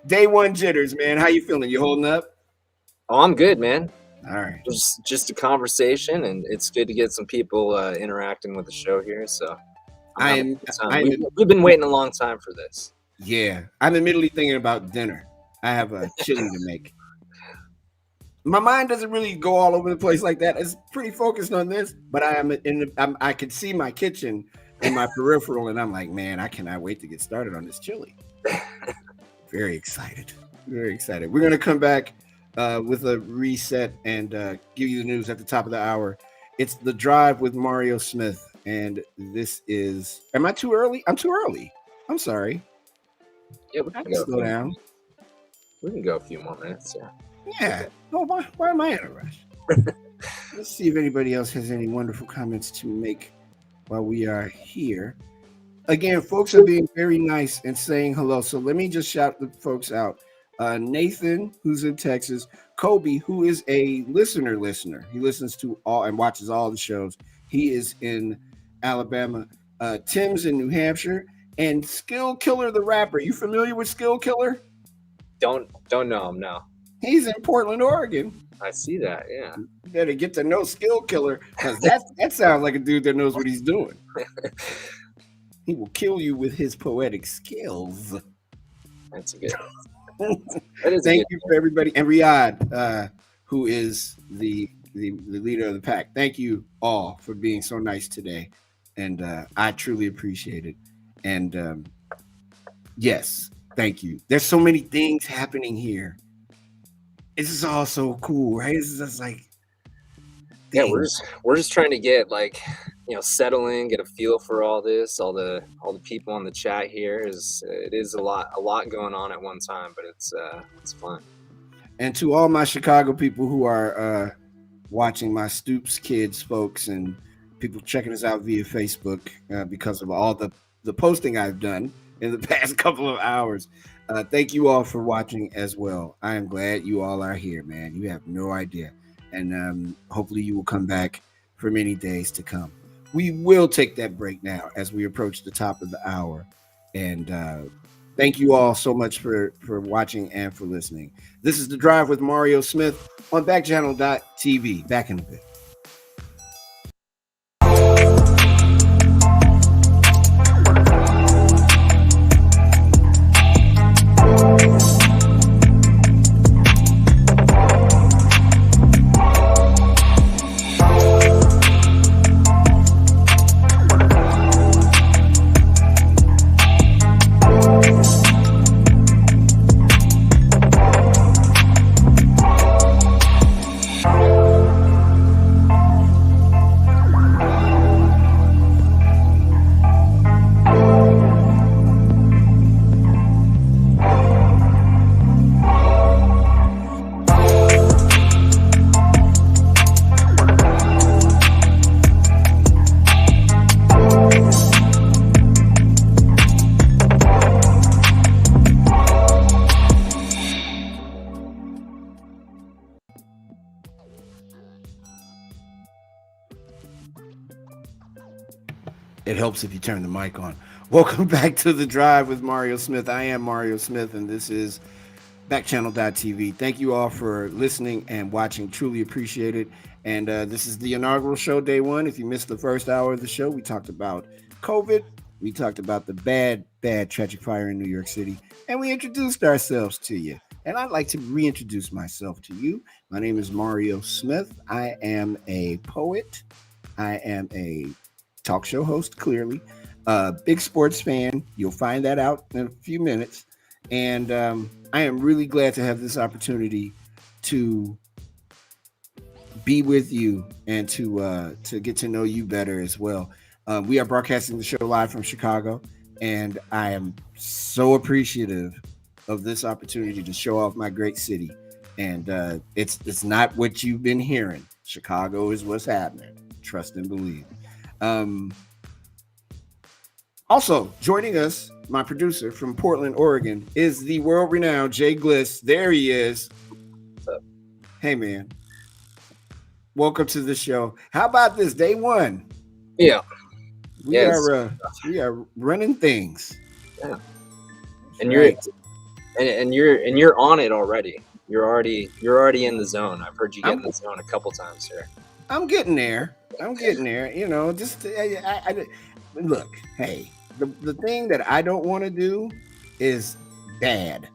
Day one jitters, man. How you feeling? You holding up? Oh, I'm good, man. All right. Just a conversation, and it's good to get some people interacting with the show here. So we've been waiting a long time for this. Yeah, I'm immediately thinking about dinner. I have a chili to make. My mind doesn't really go all over the place like that. It's pretty focused on this, but I can see my kitchen in my peripheral, and I'm like, man, I cannot wait to get started on this chili. Very excited. Very excited. We're gonna come back with a reset and give you the news at the top of the hour. It's The Drive with Mario Smith, and this is. Am I too early? I'm too early. I'm sorry. Yeah, I can slow down. We can go a few more minutes. Yeah. Yeah. Oh, why am I in a rush? Let's see if anybody else has any wonderful comments to make while we are here. Again, folks are being very nice and saying hello. So let me just shout the folks out. Nathan, who's in Texas, Kobe, who is a listener. He listens to all and watches all the shows. He is in Alabama. Tim's in New Hampshire, and Skill Killer the rapper. You familiar with Skill Killer? Don't know him now. He's in Portland, Oregon. I see that. Yeah. You better get to know Skill Killer, because that sounds like a dude that knows what he's doing. He will kill you with his poetic skills. That's a good. That is. Thank you for everybody, and Riyadh, who is the leader of the pack. Thank you all for being so nice today, and I truly appreciate it. And yes, thank you. There's so many things happening here. This is all so cool, right? This is just like, yeah, we're just trying to get settle in, get a feel for all this. All the people on the chat here it is a lot going on at one time, but it's fun. And to all my Chicago people who are watching, my Stoops Kids folks, and people checking us out via Facebook because of all the posting I've done in the past couple of hours. Thank you all for watching as well. I am glad you all are here, man. You have no idea. And hopefully you will come back for many days to come. We will take that break now as we approach the top of the hour. And thank you all so much for watching and for listening. This is The Drive with Mario Smith on Backchannel.tv. Back in a bit. It helps if you turn the mic on. Welcome back to The Drive with Mario Smith. I am Mario Smith, and this is Backchannel.tv. Thank you all for listening and watching. Truly appreciate it. And this is the inaugural show, day one. If you missed the first hour of the show, we talked about COVID. We talked about the bad tragic fire in New York City. And we introduced ourselves to you. And I'd like to reintroduce myself to you. My name is Mario Smith. I am a poet. I am a talk show host, clearly. Big sports fan. You'll find that out in a few minutes. And I am really glad to have this opportunity to be with you and to get to know you better as well. We are broadcasting the show live from Chicago, and I am so appreciative of this opportunity to show off my great city. And it's not what you've been hearing. Chicago is what's happening. Trust and believe. Also joining us, my producer from Portland, Oregon, is the world-renowned Jay Gliss. There he is. What's up? Hey, man. Welcome to the show. How about this? Day one. Yeah. We are running things. Yeah. And you're on it already. You're already in the zone. I've heard you get in the zone a couple times here. I'm getting there. You know, just look. Hey, the thing that I don't want to do is bad.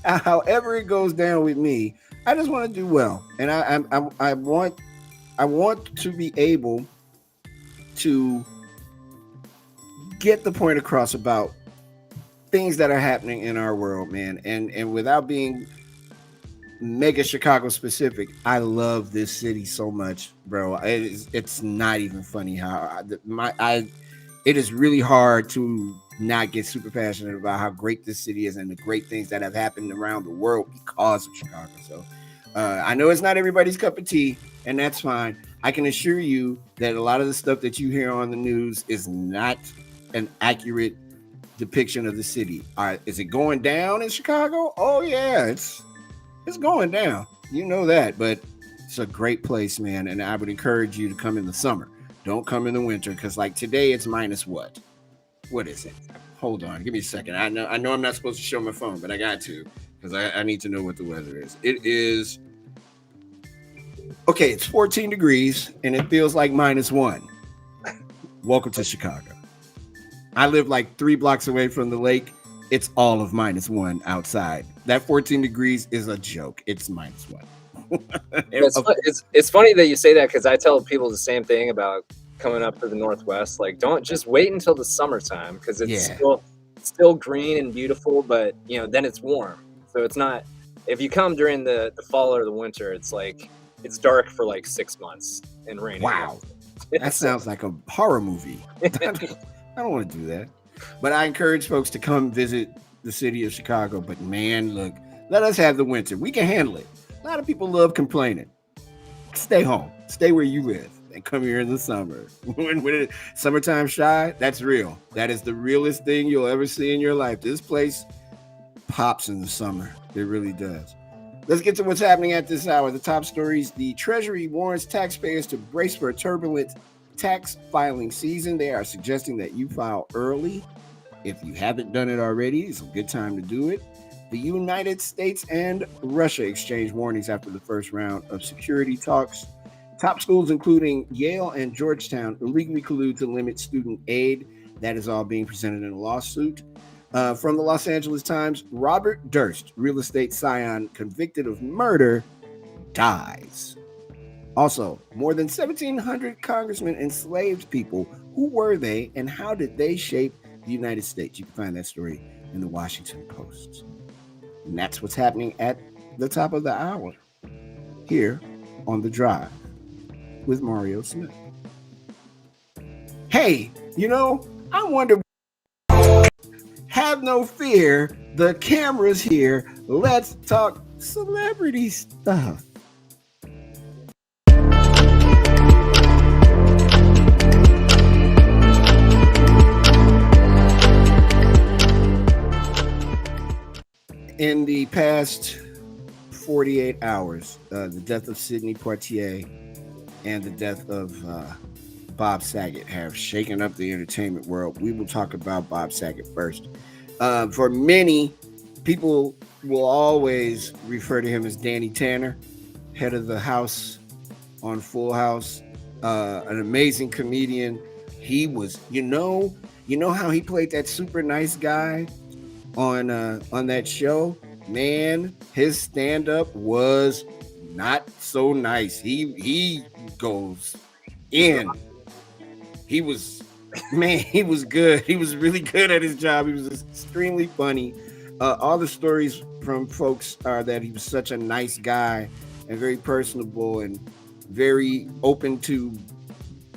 However it goes down with me, I just want to do well, and I want to be able to get the point across about things that are happening in our world, man, and without being mega Chicago specific, I love this city so much, bro. It's not even funny how it is really hard to not get super passionate about how great this city is and the great things that have happened around the world because of Chicago. So I know it's not everybody's cup of tea, and that's fine. I can assure you that a lot of the stuff that you hear on the news is not an accurate depiction of the city. Is it going down in Chicago? Oh yeah, it's going down. You know that, but it's a great place, man. And I would encourage you to come in the summer. Don't come in the winter, because like today it's minus what? What is it? Hold on, give me a second. I know I'm not supposed to show my phone, but I got to, because I need to know what the weather is. It is okay. It's 14 degrees and it feels like -1. Welcome to Chicago. I live like 3 blocks away from the lake. It's all of -1 outside. That 14 degrees is a joke. It's -1. It's funny that you say that, because I tell people the same thing about coming up to the Northwest. Like, don't just wait until the summertime, because it's still green and beautiful, but then it's warm. So it's not, if you come during the fall or the winter, it's like it's dark for like 6 months and raining. Wow. That sounds like a horror movie. I don't want to do that. But I encourage folks to come visit the city of Chicago. But man, look, let us have the winter. We can handle it. A lot of people love complaining. Stay home. Stay where you live and come here in the summer. When summertime shy, that's real. That is the realest thing you'll ever see in your life. This place pops in the summer. It really does. Let's get to what's happening at this hour. The top stories: the Treasury warns taxpayers to brace for a turbulent tax filing season. They are suggesting that you file early. If you haven't done it already, it's a good time to do it. The United States and Russia exchanged warnings after the first round of security talks. Top schools, including Yale and Georgetown, illegally collude to limit student aid. That is all being presented in a lawsuit. From the Los Angeles Times, Robert Durst, real estate scion convicted of murder, dies. Also, more than 1,700 congressmen enslaved people. Who were they, and how did they shape the United States? You can find that story in the Washington Post. And that's what's happening at the top of the hour here on The Drive with Mario Smith. Hey, I wonder. Have no fear, the camera's here. Let's talk celebrity stuff. In the past 48 hours, the death of Sidney Poitier and the death of Bob Saget have shaken up the entertainment world. We will talk about Bob Saget first. For many, people will always refer to him as Danny Tanner, head of the house on Full House, an amazing comedian. He was, how he played that super nice guy on that show. Man, his stand-up was not so nice. He goes in. He was good. He was really good at his job. He was extremely funny. All the stories from folks are that he was such a nice guy and very personable and very open to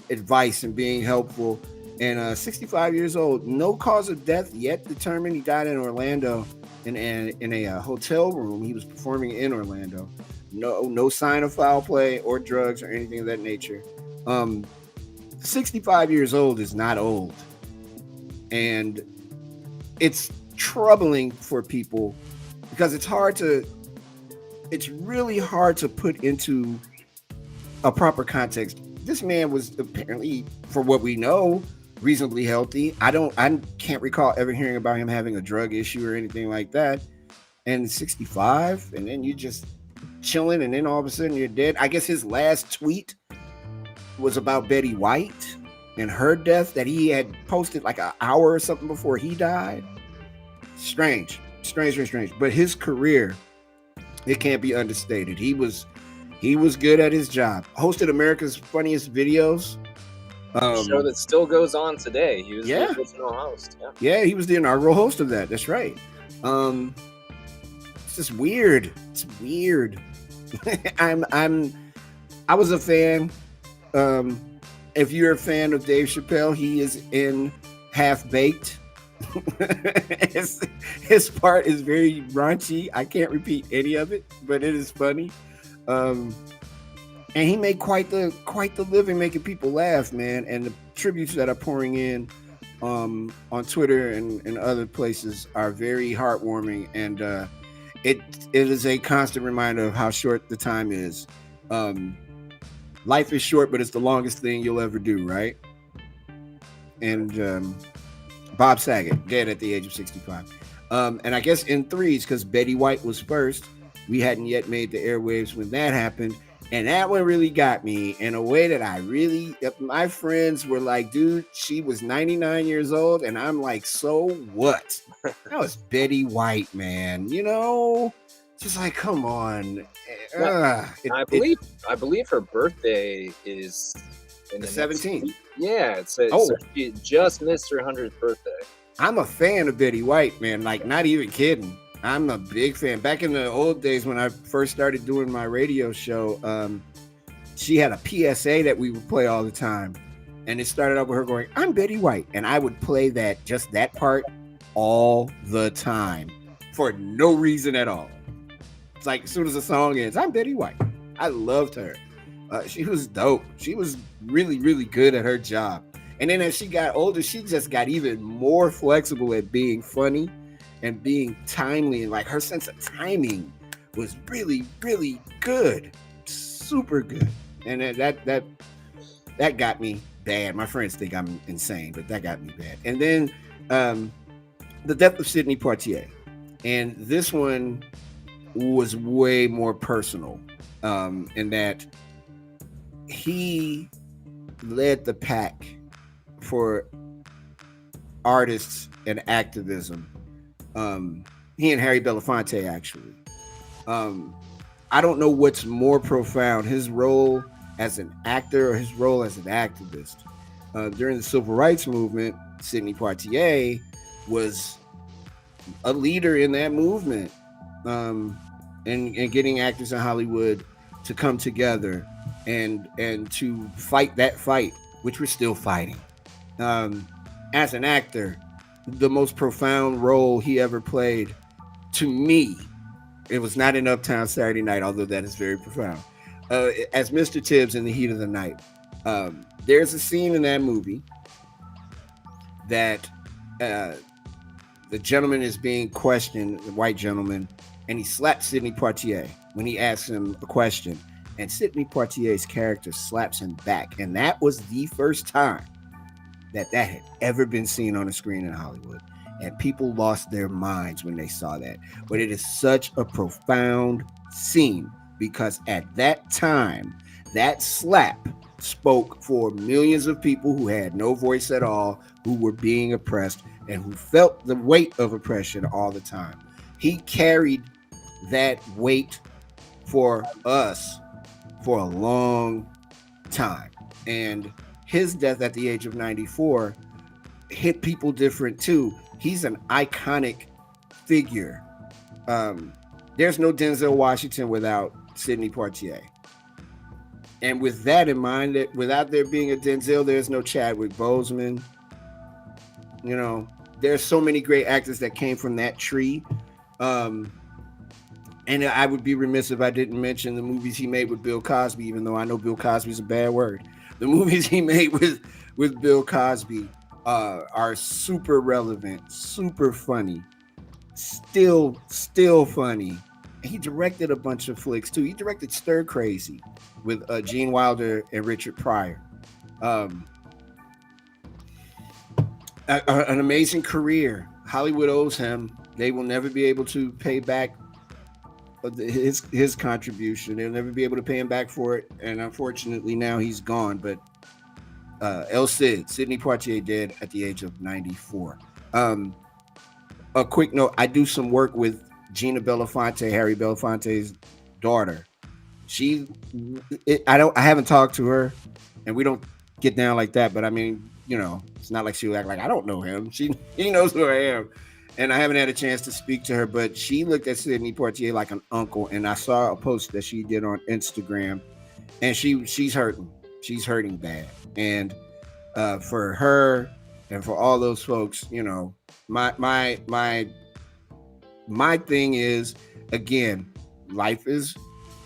advice and being helpful. And 65 years old, no cause of death yet determined. He died in Orlando in a hotel room. He was performing in Orlando. No sign of foul play or drugs or anything of that nature. 65 years old is not old, and it's troubling for people because it's really hard to put into a proper context. This man was apparently, for what we know, reasonably healthy. I can't recall ever hearing about him having a drug issue or anything like that. And 65, and then you just chilling, and then all of a sudden you're dead. I guess his last tweet was about Betty White and her death that he had posted like an hour or something before he died. Strange. But his career, it can't be understated. He was good at his job. Hosted America's Funniest Videos. Show that still goes on today. He was the original host. Yeah, he was the inaugural host of that. That's right. It's just weird. It's weird. I was a fan If you're a fan of Dave Chappelle, he is in Half Baked. his part is very raunchy. I can't repeat any of it, but it is funny. Um, and he made quite the living making people laugh, man. And the tributes that are pouring in on Twitter and other places are very heartwarming, and it is a constant reminder of how short the time is. Life is short, but it's the longest thing you'll ever do, right? And Bob Saget, dead at the age of 65. And I guess in threes, because Betty White was first. We hadn't yet made the airwaves when that happened. And that one really got me in a way that my friends were like, dude, she was 99 years old. And I'm like, so what? That was Betty White, man. You know, just like, come on. I believe her birthday is in the 17th. Yeah, so she just missed her 100th birthday. I'm a fan of Betty White, man. Like, not even kidding. I'm a big fan. Back in the old days when I first started doing my radio show, she had a PSA that we would play all the time. And it started out with her going, I'm Betty White. And I would play that part all the time for no reason at all. It's like, as soon as the song ends, I'm Betty White. I loved her. She was dope. She was really, really good at her job. And then as she got older, she just got even more flexible at being funny and being timely. And like, her sense of timing was really, really good. Super good. And that got me bad. My friends think I'm insane, but that got me bad. And then the death of Sidney Poitier. And this one was way more personal in that he led the pack for artists and activism. He and Harry Belafonte, actually. I don't know what's more profound, his role as an actor or his role as an activist. During the Civil Rights Movement, Sidney Poitier was a leader in that movement, and getting actors in Hollywood to come together and to fight that fight, which we're still fighting. As an actor, the most profound role he ever played, to me, it was not in Uptown Saturday Night, although that is very profound. As Mr. Tibbs in The Heat of the Night, there's a scene in that movie that the gentleman is being questioned, the white gentleman, and he slaps Sidney Poitier when he asks him a question. And Sidney Poitier's character slaps him back. And that was the first time that had ever been seen on a screen in Hollywood. And people lost their minds when they saw that. But it is such a profound scene because at that time, that slap spoke for millions of people who had no voice at all, who were being oppressed, and who felt the weight of oppression all the time. He carried that weight for us for a long time. And his death at the age of 94 hit people different too. He's an iconic figure. There's no Denzel Washington without Sidney Poitier. And with that in mind, that without there being a Denzel, there's no Chadwick Boseman. You know, there's so many great actors that came from that tree. And I would be remiss if I didn't mention the movies he made with Bill Cosby, even though I know Bill Cosby's a bad word. The movies he made with Bill Cosby are super relevant, super funny, still funny. He directed a bunch of flicks too. He directed Stir Crazy with Gene Wilder and Richard Pryor. An amazing career. Hollywood owes him. They will never be able to pay back his contribution. They'll never be able to pay him back for it. And unfortunately, now he's gone. But Sidney Poitier, dead at the age of 94. A quick note: I do some work with Gina Belafonte, Harry Belafonte's daughter. I haven't talked to her, and we don't get down like that. But I mean, you know, it's not like she would act like I don't know him. He knows who I am. And I haven't had a chance to speak to her, but she looked at Sidney Poitier like an uncle. And I saw a post that she did on Instagram, and she's hurting. She's hurting bad. And for her and for all those folks, you know, my thing is, again, life is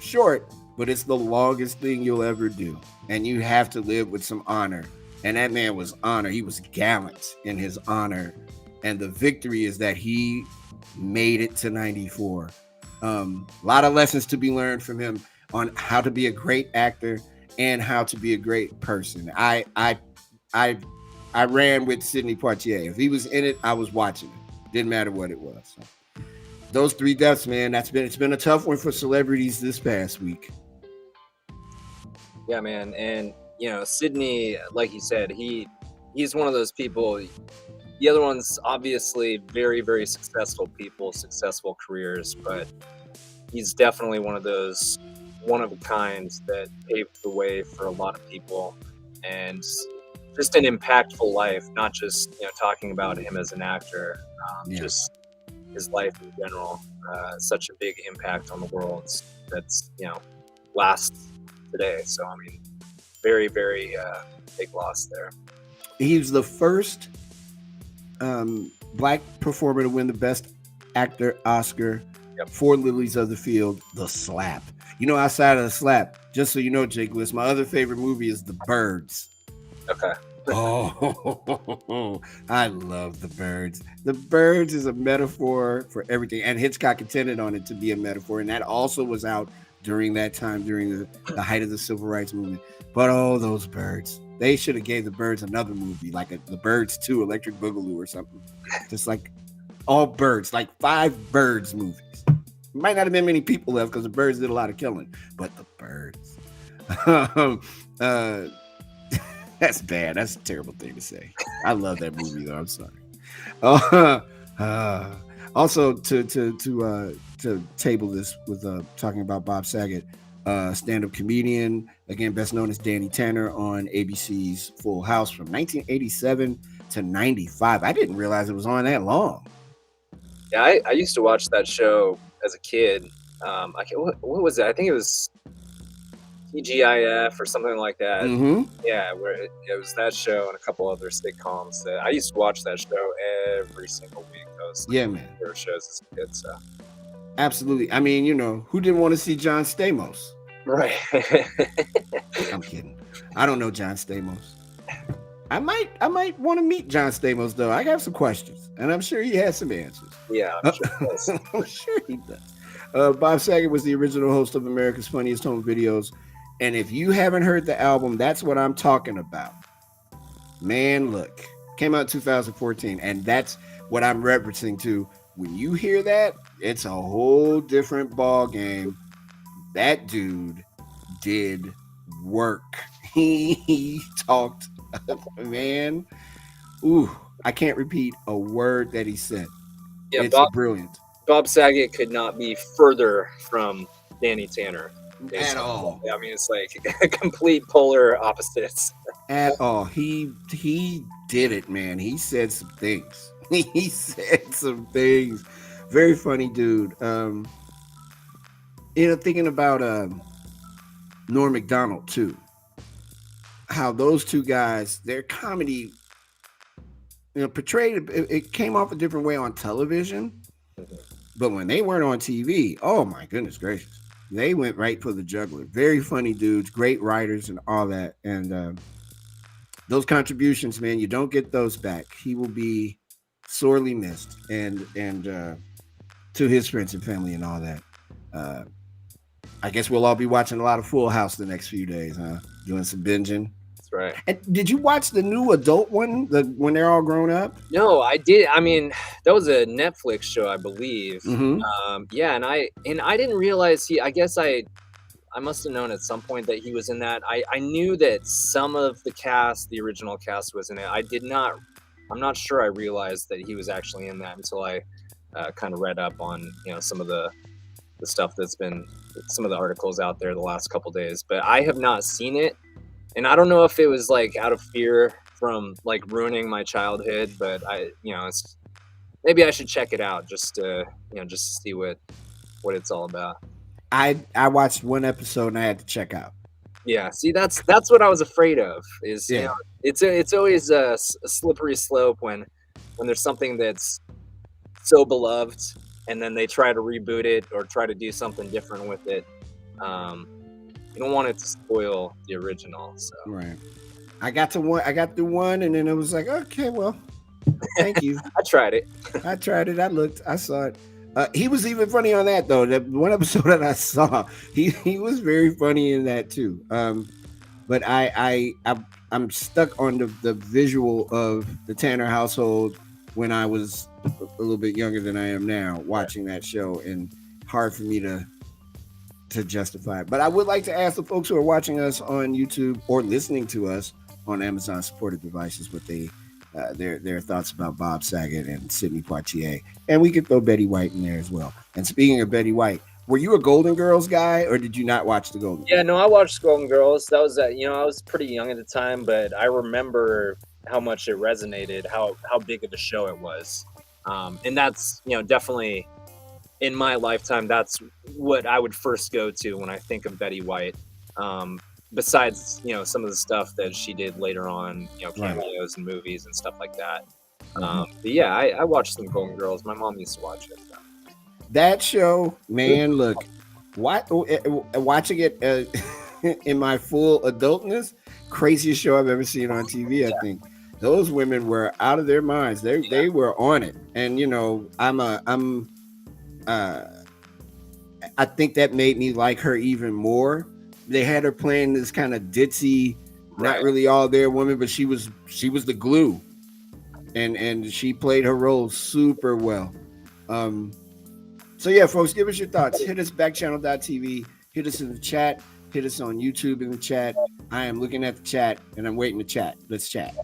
short, but it's the longest thing you'll ever do. And you have to live with some honor. And that man was honor. He was gallant in his honor. And the victory is that he made it to 94. A lot of lessons to be learned from him on how to be a great actor and how to be a great person. I ran with Sidney Poitier. If he was in it, I was watching it. Didn't matter what it was. So those 3 deaths, man, it's been a tough one for celebrities this past week. Yeah, man. And you know, Sidney, like you said, he's one of those people. The other ones, obviously, very, very successful people, successful careers, but he's definitely one of those one of a kinds that paved the way for a lot of people, and just an impactful life. Not just, you know, talking about him as an actor, just his life in general. Such a big impact on the world that's, you know, lasts today. So I mean, very, very big loss there. He was the first Black performer to win the Best Actor Oscar for Lilies of the Field, The Slap. You know, outside of The Slap, just so you know, Jake List, my other favorite movie is The Birds. Okay. Oh, I love The Birds. The Birds is a metaphor for everything, and Hitchcock intended on it to be a metaphor, and that also was out during that time, during the height of the civil rights movement. But oh, those birds. They should have gave The Birds another movie, like The Birds 2, Electric Boogaloo or something. Just like all birds, like 5 Birds movies. Might not have been many people left because the birds did a lot of killing, but the birds. That's bad. That's a terrible thing to say. I love that movie though. I'm sorry. Also, to table this with talking about Bob Saget, stand-up comedian, again best known as Danny Tanner on ABC's Full House from 1987 to 95. I didn't realize it was on that long. Yeah, I used to watch that show as a kid. What was it? I think it was TGIF or something like that. Mm-hmm. Yeah, where it was that show and a couple other sitcoms that I used to watch that show every single week. Those man, favorite shows as a kid. So absolutely. I mean, you know, who didn't want to see John Stamos? Right. I'm kidding. I don't know John Stamos. I might want to meet John Stamos though. I have some questions, and I'm sure he has some answers. Yeah, I'm sure he does. I'm sure he does. Bob Saget was the original host of America's Funniest Home Videos, and if you haven't heard the album, that's what I'm talking about. Man, look, came out in 2014, and that's what I'm referencing to. When you hear that, it's a whole different ball game. That dude did work. He talked, man. Ooh, I can't repeat a word that he said. Yeah, it's brilliant. Bob Saget could not be further from Danny Tanner at all. I mean, it's like complete polar opposites. At all. He did it, man. He said some things. He said some things. Very funny dude. You know, thinking about Norm Macdonald too. How those two guys, their comedy, you know, portrayed it came off a different way on television. But when they weren't on TV, oh my goodness gracious, they went right for the jugular. Very funny dudes, great writers and all that. And those contributions, man, you don't get those back. He will be sorely missed. And to his friends and family and all that. I guess we'll all be watching a lot of Full House the next few days, huh? Doing some binging. That's right. And did you watch the new adult one, when they're all grown up? No, I did. I mean, that was a Netflix show, I believe. Mm-hmm. Yeah, and I didn't realize I guess I must have known at some point that he was in that. I knew that some of the cast, the original cast, was in it. I'm not sure I realized that he was actually in that until I kind of read up on, you know, some of the stuff that's been, some of the articles out there the last couple days. But I have not seen it, and I don't know if it was like out of fear from like ruining my childhood, but maybe I should check it out just to see what it's all about. I watched one episode and I had to check out. Yeah, see, that's what I was afraid of. Is Yeah. it's always a slippery slope when there's something that's so beloved, and then they try to reboot it or try to do something different with it. Um, you don't want it to spoil the original. So Right. I got through one, and then it was like, okay, well, thank you. I tried it. I tried it. I looked. I saw it. He was even funny on that though. That one episode that I saw, he was very funny in that too. But I'm stuck on the visual of the Tanner household when I was a little bit younger than I am now, watching that show, and hard for me to justify it. But I would like to ask the folks who are watching us on YouTube or listening to us on Amazon supported devices what they their thoughts about Bob Saget and Sidney Poitier, and we could throw Betty White in there as well. And speaking of Betty White, were you a Golden Girls guy, or did you not watch the Golden Girls? Yeah, no, I watched Golden Girls. That was I was pretty young at the time, but I remember how much it resonated, how big of a show it was, and that's definitely in my lifetime. That's what I would first go to when I think of Betty White. Besides, some of the stuff that she did later on, cameos and movies and stuff like that. But yeah, I watched some Golden Girls. My mom used to watch it. So. That show, man, look, watching it in my full adultness, craziest show I've ever seen on TV. I think those women were out of their minds. They were on it, and I think that made me like her even more. They had her playing this kind of ditzy, not really all there woman, but she was the glue, and she played her role super well. So yeah, folks, give us your thoughts. Hit us backchannel.tv. Hit us in the chat. Hit us on YouTube in the chat. I am looking at the chat and I'm waiting to chat. Let's chat.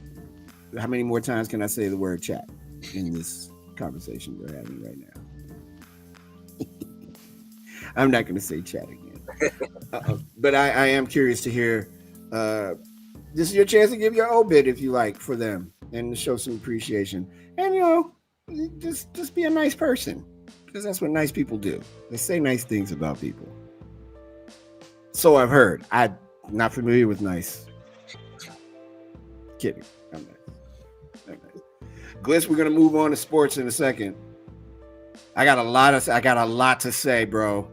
How many more times can I say the word chat in this conversation we're having right now? I'm not going to say chat again. But I am curious to hear. This is your chance to give your obit if you like for them and to show some appreciation. And just be a nice person, because that's what nice people do. They say nice things about people. So I've heard. I'm not familiar with nice. Kidding. I'm nice. Gliss, we're gonna move on to sports in a second. I got a lot to say, bro.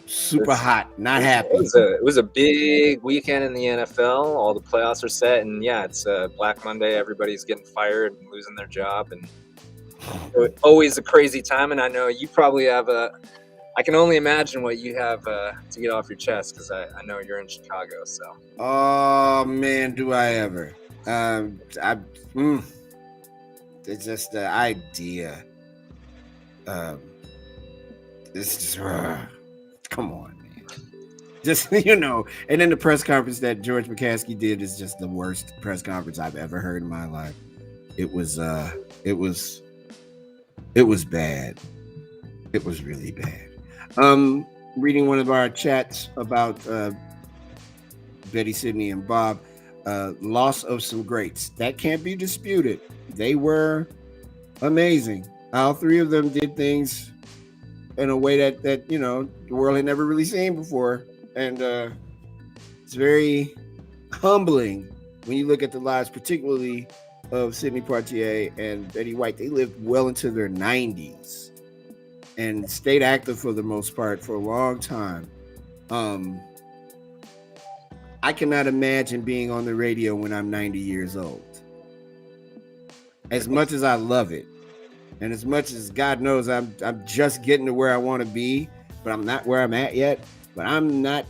Super hot, not happy. It was a big weekend in the NFL. All the playoffs are set, and yeah, it's Black Monday. Everybody's getting fired and losing their job, and always a crazy time. And I know you probably have I can only imagine what you have to get off your chest, because I know you're in Chicago. So. Oh man, do I ever? It's just the idea. It's just. Come on, man. Just, and then the press conference that George McCaskey did is just the worst press conference I've ever heard in my life. It was bad. It was really bad. Reading one of our chats about Betty, Sidney, and Bob, loss of some greats. That can't be disputed. They were amazing. All three of them did things in a way that the world had never really seen before, and it's very humbling when you look at the lives, particularly of Sidney Poitier and Betty White. They lived well into their 90s and stayed active for the most part for a long time. I cannot imagine being on the radio when I'm 90 years old. As much as I love it, and as much as God knows I'm just getting to where I want to be, but I'm not where I'm at yet. But I'm not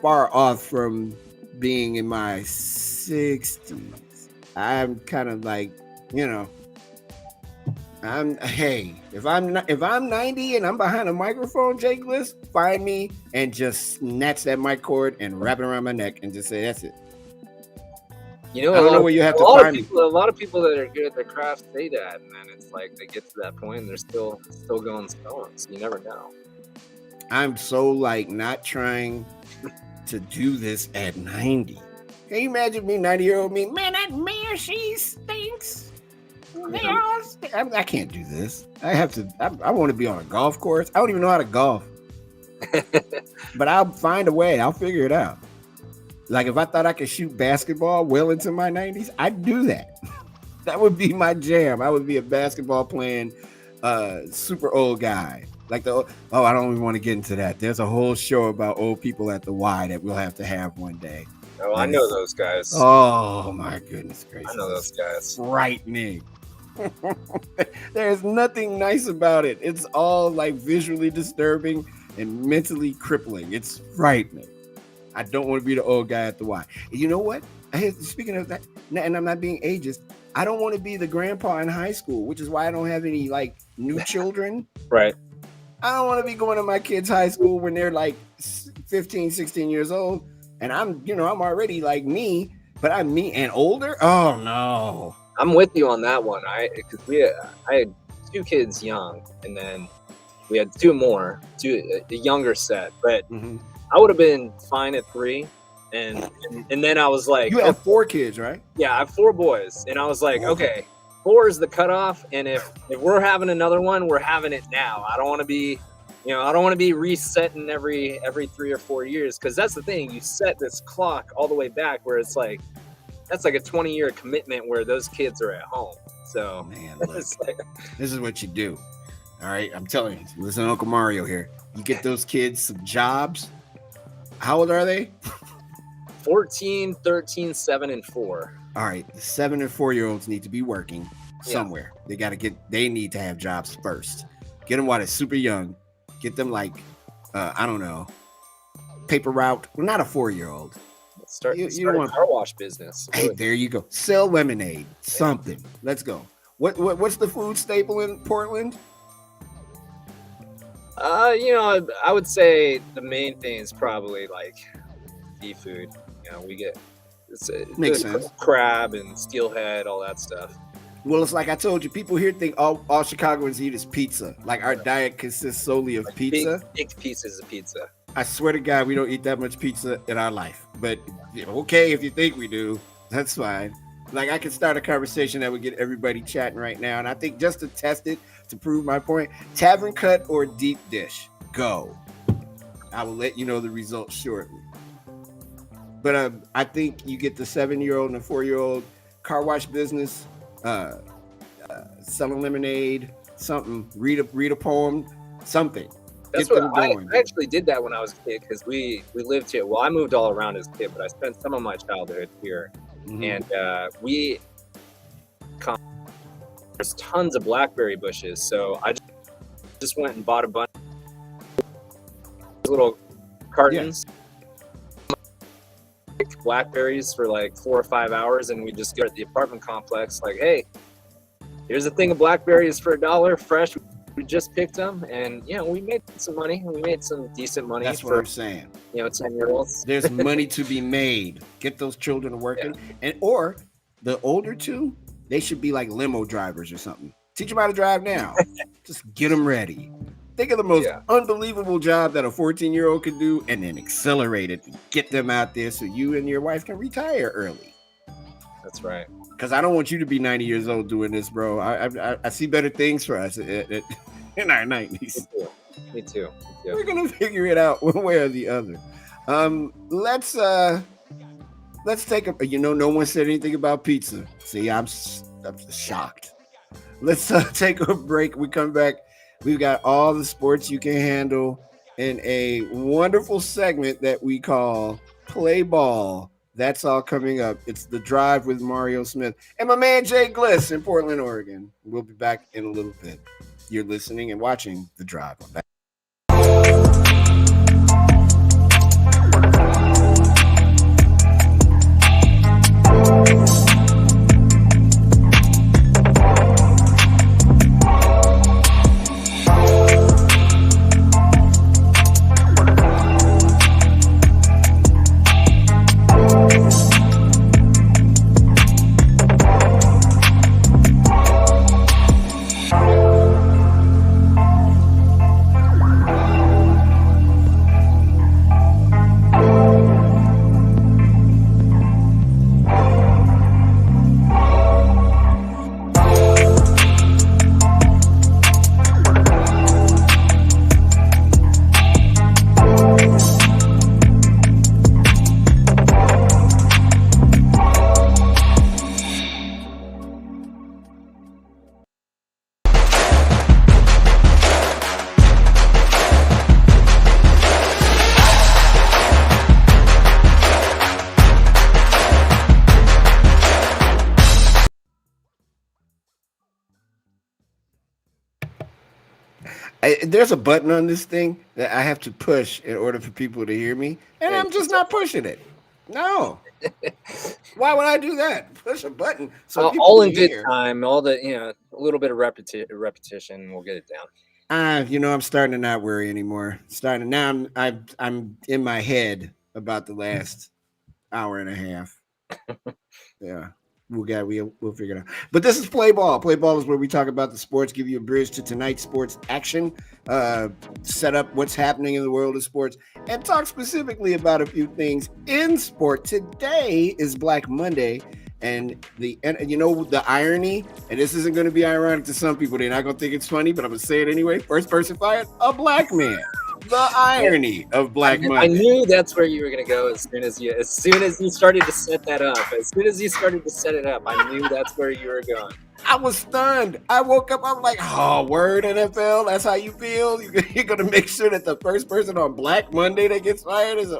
far off from being in my 60s. I'm kind of like, if I'm 90 and I'm behind a microphone, Jake List, find me and just snatch that mic cord and wrap it around my neck and just say, that's it. I don't know where you have to find me. A lot of people that are good at their craft say that, and then it's like they get to that point and they're still going strong. So you never know. I'm so not trying to do this at 90. Can you imagine me, 90-year-old me? Man, that mayor, she stinks. I can't do this. I want to be on a golf course. I don't even know how to golf. But I'll find a way. I'll figure it out. Like if I thought I could shoot basketball well into my 90s, I'd do that. That would be my jam. I would be a basketball playing super old guy. Like I don't even want to get into that. There's a whole show about old people at the Y that we'll have to have one day. Oh, I know those guys. Oh my goodness gracious. I know those guys. Frightening. There's nothing nice about it. It's all like visually disturbing and mentally crippling. It's frightening. I don't want to be the old guy at the Y. You know what? Speaking of that, and I'm not being ageist, I don't want to be the grandpa in high school, which is why I don't have any like new children. Right. I don't want to be going to my kids' high school when they're like 15, 16 years old. And I'm already like me, but I'm me and older. Oh no. I'm with you on that one. I had 2 kids young, and then we had 2 more, a younger set. But I would have been fine at 3, and then I was like, you have 4 kids, right? Yeah, I have 4 boys, and I was like, okay, 4 is the cutoff, and if we're having another one, we're having it now. I don't want to be, I don't want to be resetting every 3 or 4 years, because that's the thing. You set this clock all the way back where it's like, that's like a 20-year commitment where those kids are at home. So, man, look, this is what you do. All right, I'm telling you, listen to Uncle Mario here. You get those kids some jobs. How old are they? 14, 13, 7, and 4. All right, the 7 and 4-year-olds need to be working somewhere. They need to have jobs first. Get them while they're super young. Get them like, I don't know, paper route. Well, not a 4-year-old. Start a car wash business. Hey, there you go. Sell lemonade. Something. Let's go. What's the food staple in Portland? I would say the main thing is probably like seafood. We get makes sense. Crab and steelhead, all that stuff. Well, it's like I told you, people here think all Chicagoans eat is pizza. Like our diet consists solely of pizza. Big pieces of pizza. I swear to God, we don't eat that much pizza in our life. But okay, if you think we do, that's fine. Like I could start a conversation that would get everybody chatting right now. And I think just to test it, to prove my point, tavern cut or deep dish, go. I will let you know the results shortly. But I think you get the 7-year-old and the 4-year-old car wash business, selling lemonade, something, read a poem, something. That's what I actually did that when I was a kid, because we lived here. Well, I moved all around as a kid, but I spent some of my childhood here. And there's tons of blackberry bushes. So I just went and bought a bunch of little cartons. Blackberries for like 4 or 5 hours, and we just go to the apartment complex like, hey, here's a thing of blackberries for $1 fresh. We just picked them, and we made some money. We made some decent money. That's what I'm saying. 10-year-olds. There's money to be made. Get those children working, or the older 2, they should be like limo drivers or something. Teach them how to drive now. Just get them ready. Think of the most unbelievable job that a 14-year-old could do, and then accelerate it and get them out there so you and your wife can retire early. That's right. Because I don't want you to be 90 years old doing this, bro. I see better things for us in our 90s. Me too. We're gonna figure it out one way or the other. Let's take a. No one said anything about pizza. See, I'm shocked. Let's take a break. We come back. We've got all the sports you can handle in a wonderful segment that we call Play Ball. That's all coming up. It's The Drive with Mario Smith and my man Jay Gliss in Portland, Oregon. We'll be back in a little bit. You're listening and watching The Drive. I'm back. There's a button on this thing that I have to push in order for people to hear me, and Hey, I'm just not pushing it. No. Why would I do that? Push a button so people all can in good hear. time. All the a little bit of repetition, we'll get it down. I'm starting to not worry anymore. Starting now, I'm in my head about the last hour and a half. Yeah. We'll figure it out. But this is Play Ball. Play Ball is where we talk about the sports, give you a bridge to tonight's sports action, set up what's happening in the world of sports, and talk specifically about a few things in sport. Today is Black Monday, and the irony, and this isn't going to be ironic to some people. They're not going to think it's funny, but I'm going to say it anyway. First person fired, a black man. The irony of Black Monday. I knew that's where you were gonna go as soon as you started to set that up. As soon as you started to set it up, I knew that's where you were going. I was stunned. I woke up. I'm like, oh, word NFL. That's how you feel. You're gonna make sure that the first person on Black Monday that gets fired is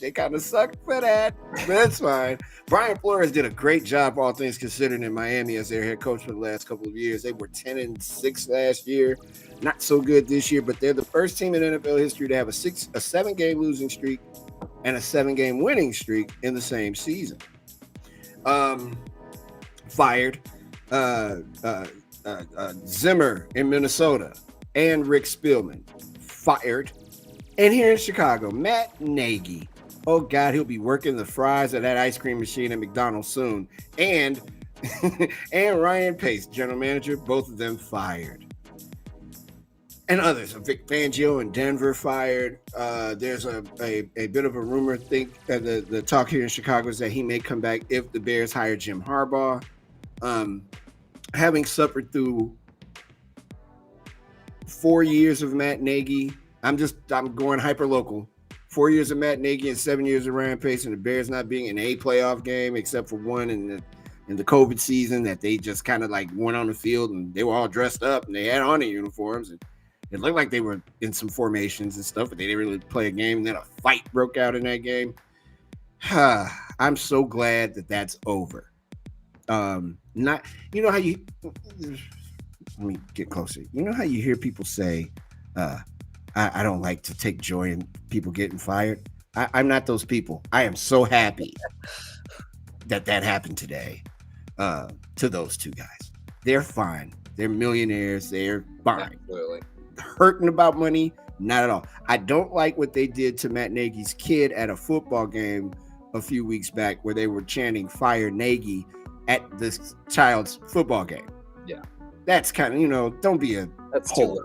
they kind of suck for that. But that's fine. Brian Flores did a great job, all things considered, in Miami as their head coach for the last couple of years. They were 10-6 last year. Not so good this year, but they're the first team in NFL history to have a 7-game losing streak and a 7-game winning streak in the same season. Fired Zimmer in Minnesota and Rick Spielman. Fired. And here in Chicago, Matt Nagy. Oh, God, he'll be working the fries at that ice cream machine at McDonald's soon. And Ryan Pace, general manager, both of them fired. And others, Vic Fangio in Denver fired. There's a bit of a rumor the talk here in Chicago is that he may come back if the Bears hire Jim Harbaugh. Having suffered through 4 years of Matt Nagy, I'm going hyper local. 4 years of Matt Nagy and 7 years of Ryan Pace, and the Bears not being in a playoff game except for one in the COVID season that they just kind of like went on the field and they were all dressed up and they had on their uniforms and it looked like they were in some formations and stuff, but they didn't really play a game. And then a fight broke out in that game. I'm so glad that that's over. Not, you know how you, let me get closer. You know how you hear people say, I don't like to take joy in people getting fired. I'm not those people. I am so happy that happened today to those two guys. They're fine. They're millionaires. They're fine. Absolutely. Hurting about money? Not at all. I don't like what they did to Matt Nagy's kid at a football game a few weeks back where they were chanting "Fire Nagy" at this child's football game. Yeah. That's kind of, don't be a hole.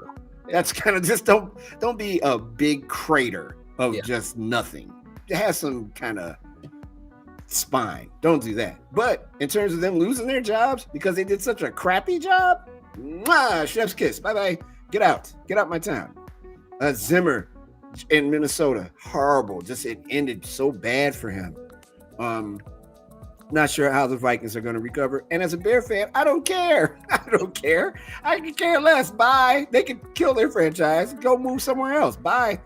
Yeah. That's kind of just don't be a big crater of just nothing. It has some kind of spine. Don't do that. But in terms of them losing their jobs because they did such a crappy job, chef's kiss. Bye-bye. Get out my town. Zimmer in Minnesota, horrible. Just it ended so bad for him. Not sure how the Vikings are going to recover. And as a Bear fan, I don't care. I could care less. Bye. They could kill their franchise. Go move somewhere else. Bye.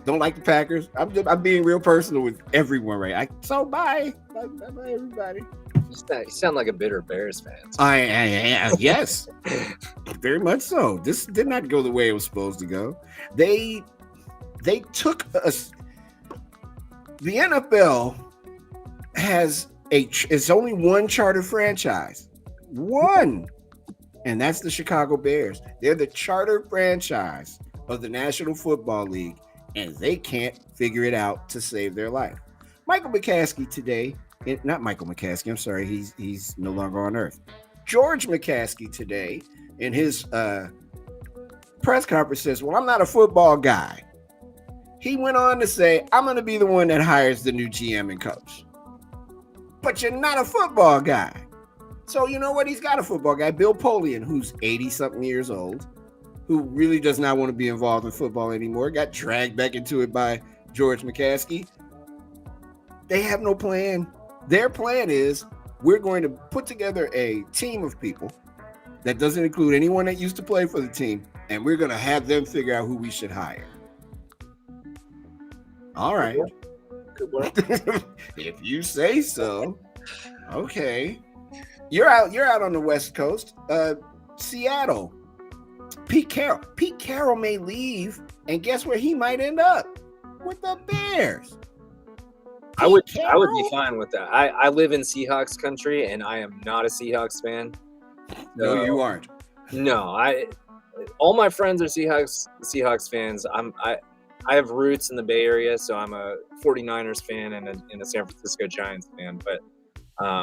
Don't like the Packers. I'm being real personal with everyone, right? So bye. Bye, everybody. You sound like a bitter Bears fan. I yes, very much so. This did not go the way it was supposed to go. They took us. The NFL has it's only one charter franchise, one, and that's the Chicago Bears. They're the charter franchise of the National Football League, and they can't figure it out to save their life. Michael McCaskey today. Not Michael McCaskey. I'm sorry. He's no longer on earth. George McCaskey today in his press conference says, well, I'm not a football guy. He went on to say, I'm going to be the one that hires the new GM and coach. But you're not a football guy. So you know what? He's got a football guy, Bill Polian, who's 80-something years old, who really does not want to be involved in football anymore. Got dragged back into it by George McCaskey. They have no plan. Their plan is we're going to put together a team of people that doesn't include anyone that used to play for the team, and we're going to have them figure out who we should hire. All right. Good work. If you say so. Okay. You're out on the West Coast. Seattle Pete Carroll. Pete Carroll may leave, and guess where he might end up? With the Bears. I would be fine with that. I live in Seahawks country, and I am not a Seahawks fan. No, you aren't. No, all my friends are Seahawks fans. I have roots in the Bay Area, so I'm a 49ers fan and a San Francisco Giants fan. But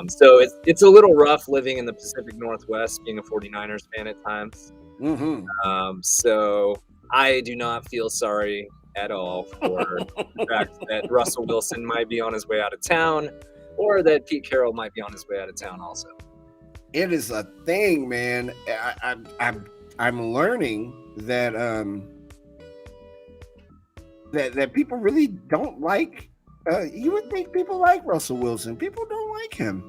so it's a little rough living in the Pacific Northwest, being a 49ers fan at times. Mm-hmm. So I do not feel sorry at all for the fact that Russell Wilson might be on his way out of town, or that Pete Carroll might be on his way out of town also. It is a thing, man. I'm learning that that people really don't like. You would think people like Russell Wilson. People don't like him.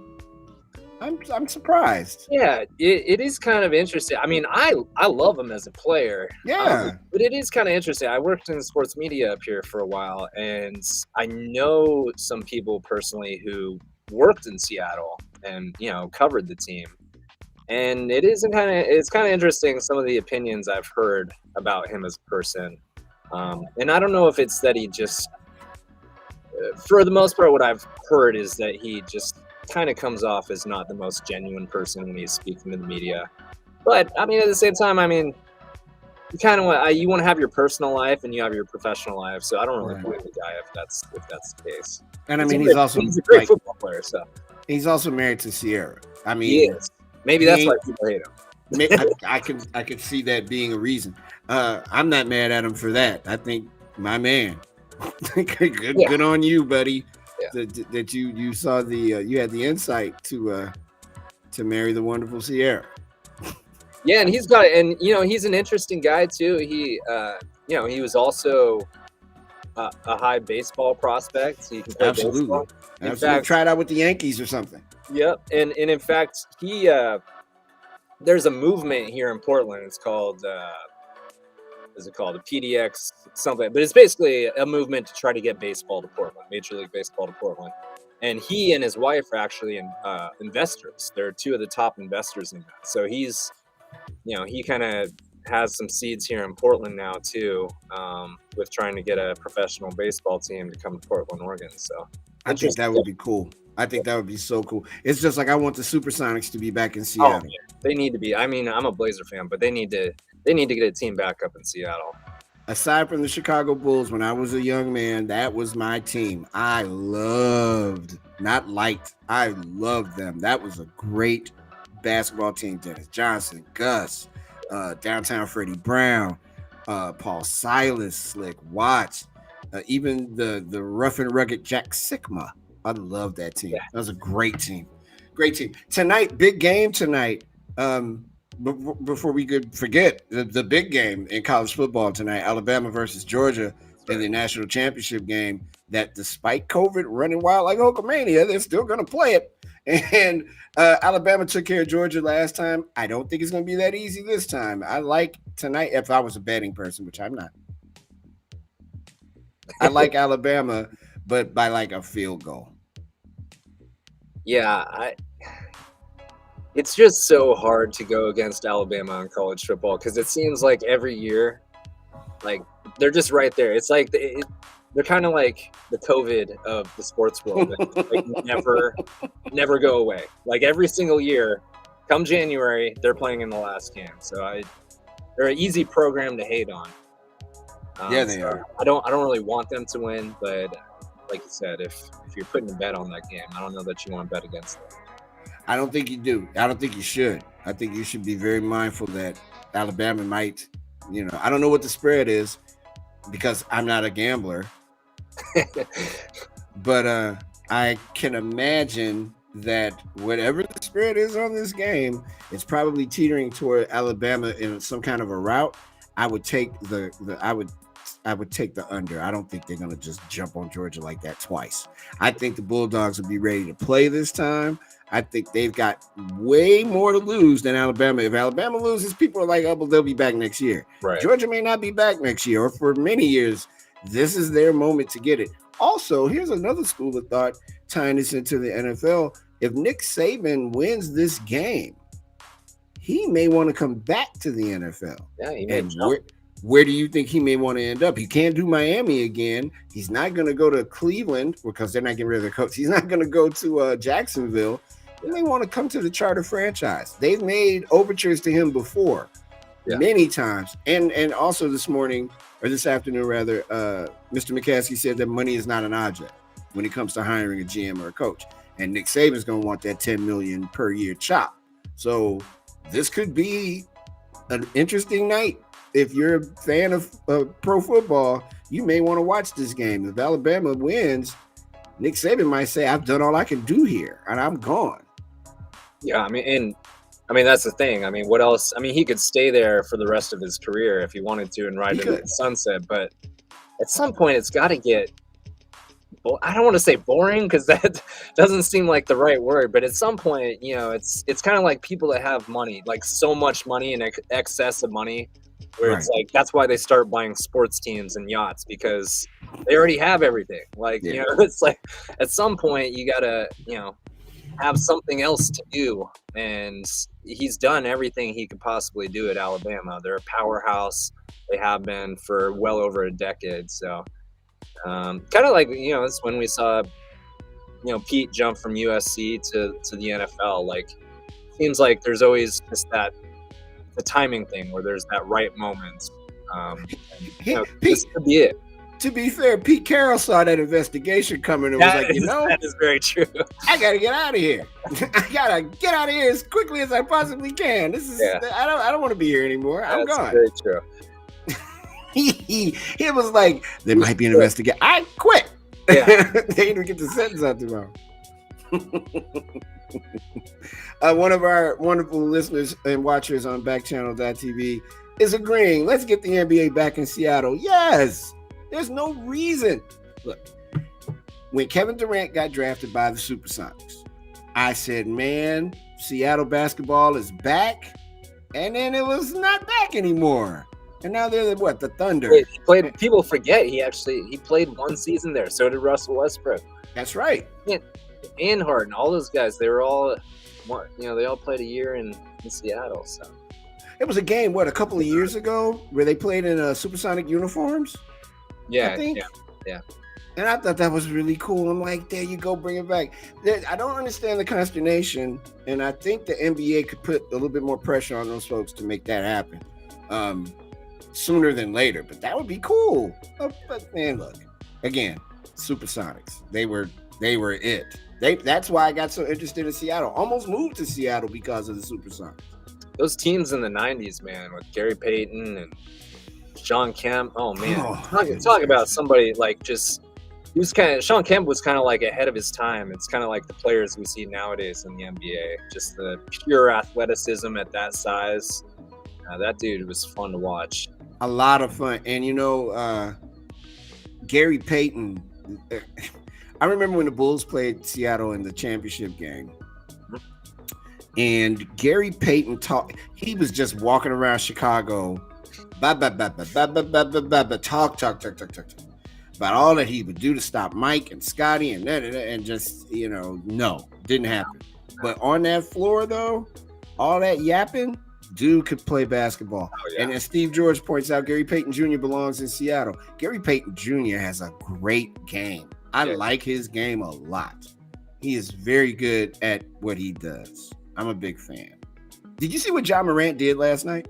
I'm surprised. Yeah, it is kind of interesting. I mean, I love him as a player. Yeah. But it is kind of interesting. I worked in sports media up here for a while, and I know some people personally who worked in Seattle and, covered the team. And it's kind of interesting, some of the opinions I've heard about him as a person. And I don't know if it's that he just, for the most part, what I've heard is that he just kind of comes off as not the most genuine person when he's speaking to the media. But I mean, at the same time, I mean, you kind of want to have your personal life and you have your professional life. So I don't really blame the guy if that's the case. And I mean, he's a great football player. So he's also married to Sierra. I mean, he is. Maybe that's why people hate him. I can see that being a reason. I'm not mad at him for that. I think my man, good on you, buddy. Yeah. That you saw you had the insight to marry the wonderful Sierra. Yeah, and he's an interesting guy too. He he was also a high baseball prospect. He can play Absolutely. Baseball. In fact, tried out with the Yankees or something. Yep, and in fact, there's a movement here in Portland. It's called is it called a PDX something? But it's basically a movement to try to get baseball to Portland, Major League Baseball to Portland. And he and his wife are actually investors. They're two of the top investors in that. So he's, he kind of has some seeds here in Portland now too, with trying to get a professional baseball team to come to Portland, Oregon. So I think that would be cool. I think that would be so cool. It's just like I want the Supersonics to be back in Seattle. Oh, yeah. They need to be. I mean, I'm a Blazer fan, but they need to get a team back up in Seattle. Aside from the Chicago Bulls, when I was a young man, that was my team. I loved them. That was a great basketball team. Dennis Johnson, Gus, downtown Freddie Brown, Paul Silas, Slick Watts, even the rough and rugged Jack Sikma. I love that team. Yeah. That was a great team. Great team. Tonight, big game tonight. Before we could forget the big game in college football tonight, Alabama versus Georgia in the national championship game, that despite COVID running wild like Hulkamania, they're still going to play it. And Alabama took care of Georgia last time. I don't think it's going to be that easy this time. I like tonight, if I was a betting person, which I'm not. I like Alabama, but by like a field goal. Yeah, it's just so hard to go against Alabama in college football because it seems like every year, like they're just right there. It's like they're kind of like the COVID of the sports world. Like never go away. Like every single year, come January, they're playing in the last game. So they're an easy program to hate on. Yeah, they are. I don't really want them to win, but like you said, if you're putting a bet on that game, I don't know that you want to bet against them. I don't think you do. I don't think you should. I think you should be very mindful that Alabama might, I don't know what the spread is because I'm not a gambler. But I can imagine that whatever the spread is on this game, it's probably teetering toward Alabama in some kind of a route. I would take I would take the under. I don't think they're going to just jump on Georgia like that twice. I think the Bulldogs will be ready to play this time. I think they've got way more to lose than Alabama. If Alabama loses, people are like, oh, well, they'll be back next year. Right. Georgia may not be back next year, or for many years, this is their moment to get it. Also, here's another school of thought tying this into the NFL. If Nick Saban wins this game, he may want to come back to the NFL. Yeah, he may And jump. where do you think he may want to end up? He can't do Miami again. He's not going to go to Cleveland because they're not getting rid of the coach. He's not going to go to Jacksonville. He may want to come to the charter franchise. They've made overtures to him before, many times. And also this morning, or this afternoon rather, Mr. McCaskey said that money is not an object when it comes to hiring a GM or a coach. And Nick Saban's going to want that $10 million per year chop. So this could be an interesting night. If you're a fan of pro football, you may want to watch this game. If Alabama wins, Nick Saban might say, I've done all I can do here, and I'm gone. Yeah, I mean, that's the thing. I mean, what else? I mean, he could stay there for the rest of his career if he wanted to and ride into the sunset. But at some point, it's got to get, I don't want to say boring because that doesn't seem like the right word. But at some point, it's kind of like people that have money, like so much money and excess of money, where it's like that's why they start buying sports teams and yachts because they already have everything. Like, it's like at some point you got to, have something else to do, and he's done everything he could possibly do at Alabama. They're a powerhouse. They have been for well over a decade. So kind of like, it's when we saw, Pete jump from USC to the NFL. Like, seems like there's always just the timing thing where there's that right moment. This could be it. To be fair, Pete Carroll saw that investigation coming and was like, that is very true. I got to get out of here. I got to get out of here as quickly as I possibly can. This is, I don't want to be here anymore. I'm gone. Very true. He was like, there might be an investigation. I quit. Yeah. They didn't get the sentence out tomorrow. One of our wonderful listeners and watchers on Backchannel.tv is agreeing. Let's get the NBA back in Seattle. Yes. There's no reason. Look, when Kevin Durant got drafted by the Supersonics, I said, man, Seattle basketball is back. And then it was not back anymore. And now they're the Thunder. He played. People forget he played one season there. So did Russell Westbrook. That's right. And Harden, all those guys, they were all, they all played a year in Seattle. So it was a game, a couple of years ago, where they played in Supersonic uniforms. Yeah, yeah. And I thought that was really cool. I'm like, there you go, bring it back. I don't understand the consternation, and I think the NBA could put a little bit more pressure on those folks to make that happen sooner than later. But that would be cool. But man, look, again, Supersonics. They were it. That's why I got so interested in Seattle. Almost moved to Seattle because of the Supersonics. Those teams in the 90s, man, with Gary Payton and Sean Kemp. Oh man, talk about somebody like just. Sean Kemp was kind of like ahead of his time. It's kind of like the players we see nowadays in the NBA. Just the pure athleticism at that size. That dude was fun to watch. A lot of fun, and Gary Payton. I remember when the Bulls played Seattle in the championship game, and Gary Payton he was just walking around Chicago. Talk about all that he would do to stop Mike and Scotty and just, no, didn't happen. But on that floor, though, all that yapping, dude could play basketball. Oh, yeah. And as Steve George points out, Gary Payton Jr. belongs in Seattle. Gary Payton Jr. has a great game. I like his game a lot. He is very good at what he does. I'm a big fan. Did you see what Ja Morant did last night?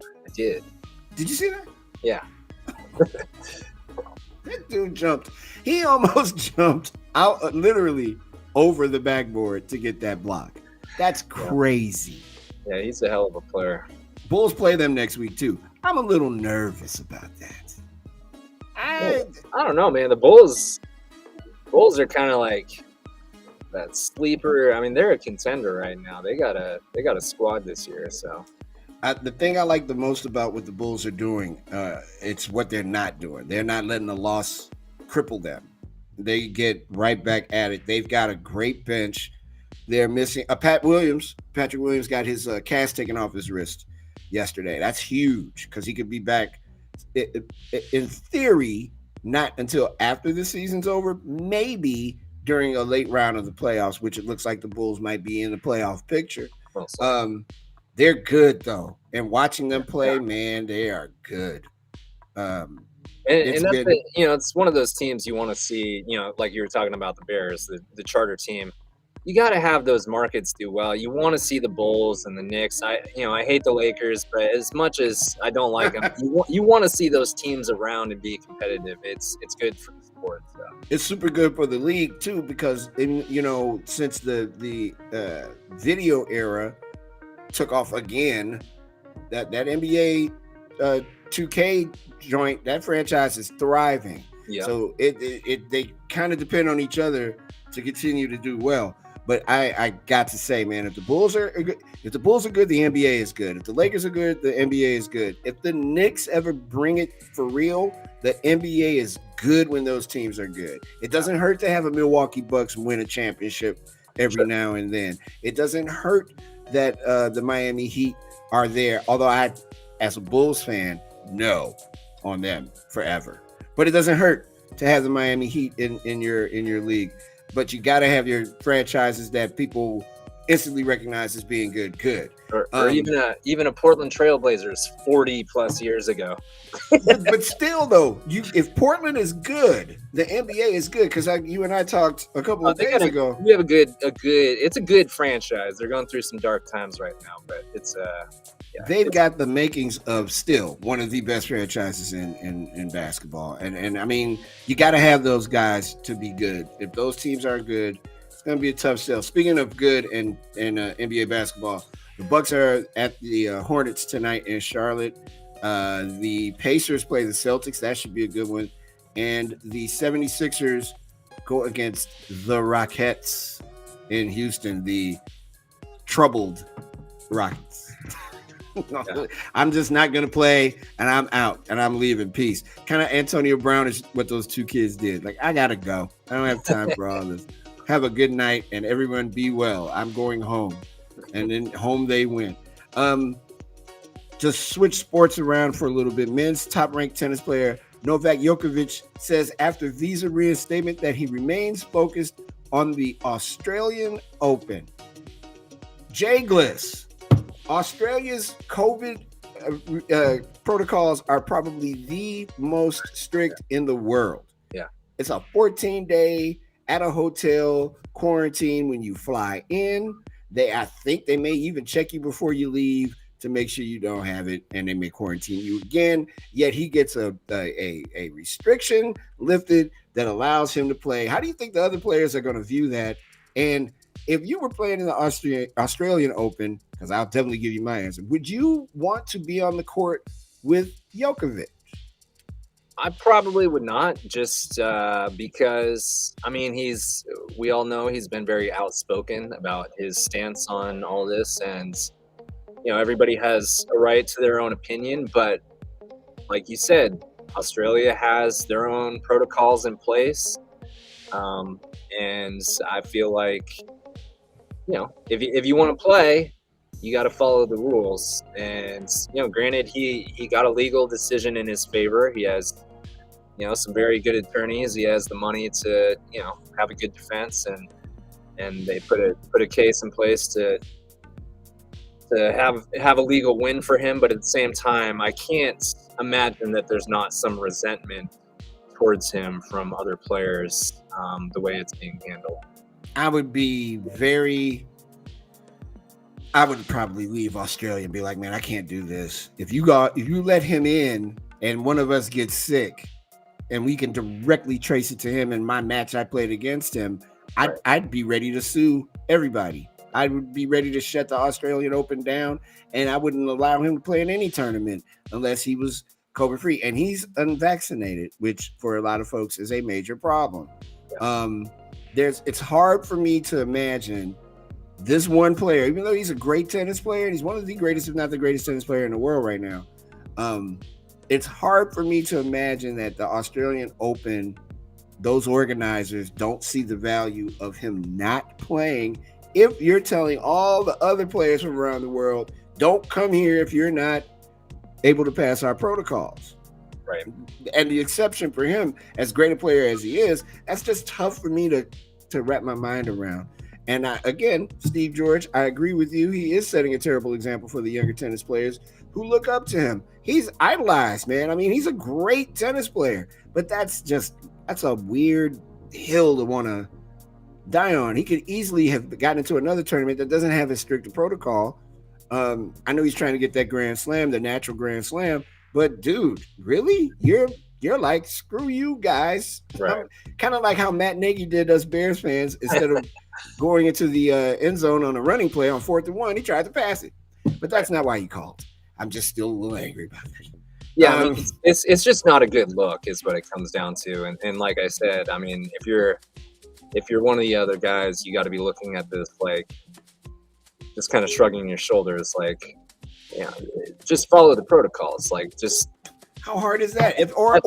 I did. Did you see that? Yeah. That dude jumped. He almost jumped out literally over the backboard to get that block. That's crazy. Yeah, he's a hell of a player. Bulls play them next week, too. I'm a little nervous about that. I don't know, man. The Bulls are kind of like that sleeper. I mean, they're a contender right now. They got a squad this year, so. The thing I like the most about what the Bulls are doing, it's what they're not doing. They're not letting the loss cripple them. They get right back at it. They've got a great bench. They're missing Patrick Williams got his cast taken off his wrist yesterday. That's huge because he could be back in theory, not until after the season's over, maybe during a late round of the playoffs, which it looks like the Bulls might be in the playoff picture. They're good though, and watching them play, man, they are good. Um, And it's that's been it's one of those teams you want to see. Like you were talking about the Bears, the charter team. You got to have those markets do well. You want to see the Bulls and the Knicks. I hate the Lakers, but as much as I don't like them, you want to see those teams around and be competitive. It's good for the sport. So. it's super good for the league too because since the video era took off again, that NBA 2K joint, that franchise is thriving. Yeah. So they kind of depend on each other to continue to do well. But I got to say, man, if the Bulls are good, the NBA is good. If the Lakers are good, the NBA is good. If the Knicks ever bring it for real, the NBA is good when those teams are good. It doesn't hurt to have a Milwaukee Bucks win a championship every now and then. It doesn't hurt that the Miami Heat are there. Although I, as a Bulls fan, no on them forever. But it doesn't hurt to have the Miami Heat in your league. But you got to have your franchises that people instantly recognize as being good. Or even a Portland Trailblazers 40 plus years ago. but still, though, if Portland is good, the NBA is good because you and I talked a couple of days ago. We have it's a good franchise. They're going through some dark times right now, but it's they've got the makings of still one of the best franchises in basketball. And I mean, you got to have those guys to be good. If those teams aren't good, it's going to be a tough sell. Speaking of good in NBA basketball, the Bucks are at the Hornets tonight in Charlotte. The Pacers play the Celtics. That should be a good one. And the 76ers go against the Rockets in Houston, the troubled Rockets. I'm just not going to play, and I'm out, and I'm leaving. Peace. Kind of Antonio Brown is what those two kids did. Like, I got to go. I don't have time for all this. Have a good night, and everyone be well. I'm going home. And then home they went. Just switch sports around for a little bit. Men's top-ranked tennis player Novak Djokovic says after visa reinstatement that he remains focused on the Australian Open. Jay Gliss, Australia's COVID protocols are probably the most strict in the world. Yeah. It's a 14-day at a hotel quarantine when you fly in. I think they may even check you before you leave to make sure you don't have it, and they may quarantine you again. Yet he gets a restriction lifted that allows him to play. How do you think the other players are going to view that? And if you were playing in the Australian Open, because I'll definitely give you my answer, would you want to be on the court with Djokovic? I probably would not, just because, I mean, we all know he's been very outspoken about his stance on all this, and, everybody has a right to their own opinion, but like you said, Australia has their own protocols in place, and I feel like, if you want to play, you got to follow the rules. And, granted, he got a legal decision in his favor. He has, some very good attorneys. He has the money to, have a good defense, and they put a case in place to have a legal win for him. But at the same time, I can't imagine that there's not some resentment towards him from other players, the way it's being handled. I would probably leave Australia and be like, man, I can't do this. If you let him in and one of us gets sick and we can directly trace it to him in my match I played against him, I'd be ready to sue everybody. I would be ready to shut the Australian Open down, and I wouldn't allow him to play in any tournament unless he was COVID free. And he's unvaccinated, which for a lot of folks is a major problem. It's hard for me to imagine this one player, even though he's a great tennis player, and he's one of the greatest, if not the greatest tennis player in the world right now. It's hard for me to imagine that the Australian Open, those organizers don't see the value of him not playing. If you're telling all the other players from around the world, don't come here if you're not able to pass our protocols. Right. And the exception for him, as great a player as he is, that's just tough for me to wrap my mind around. And again, Steve George, I agree with you. He is setting a terrible example for the younger tennis players who look up to him. He's idolized, man. I mean, he's a great tennis player, but that's a weird hill to want to die on. He could easily have gotten into another tournament that doesn't have as strict a protocol. I know he's trying to get that Grand Slam, the natural Grand Slam, but dude, really? You're like, screw you guys. Right. Kind of like how Matt Nagy did us Bears fans. Instead of going into the end zone on a running play on 4th and 1, he tried to pass it. But that's not why he called. I'm just still a little angry about it. Yeah, I mean, it's just not a good look is what it comes down to. And like I said, I mean, if you're one of the other guys, you got to be looking at this like just kind of shrugging your shoulders, like, yeah, just follow the protocols. Like, just how hard is that? Or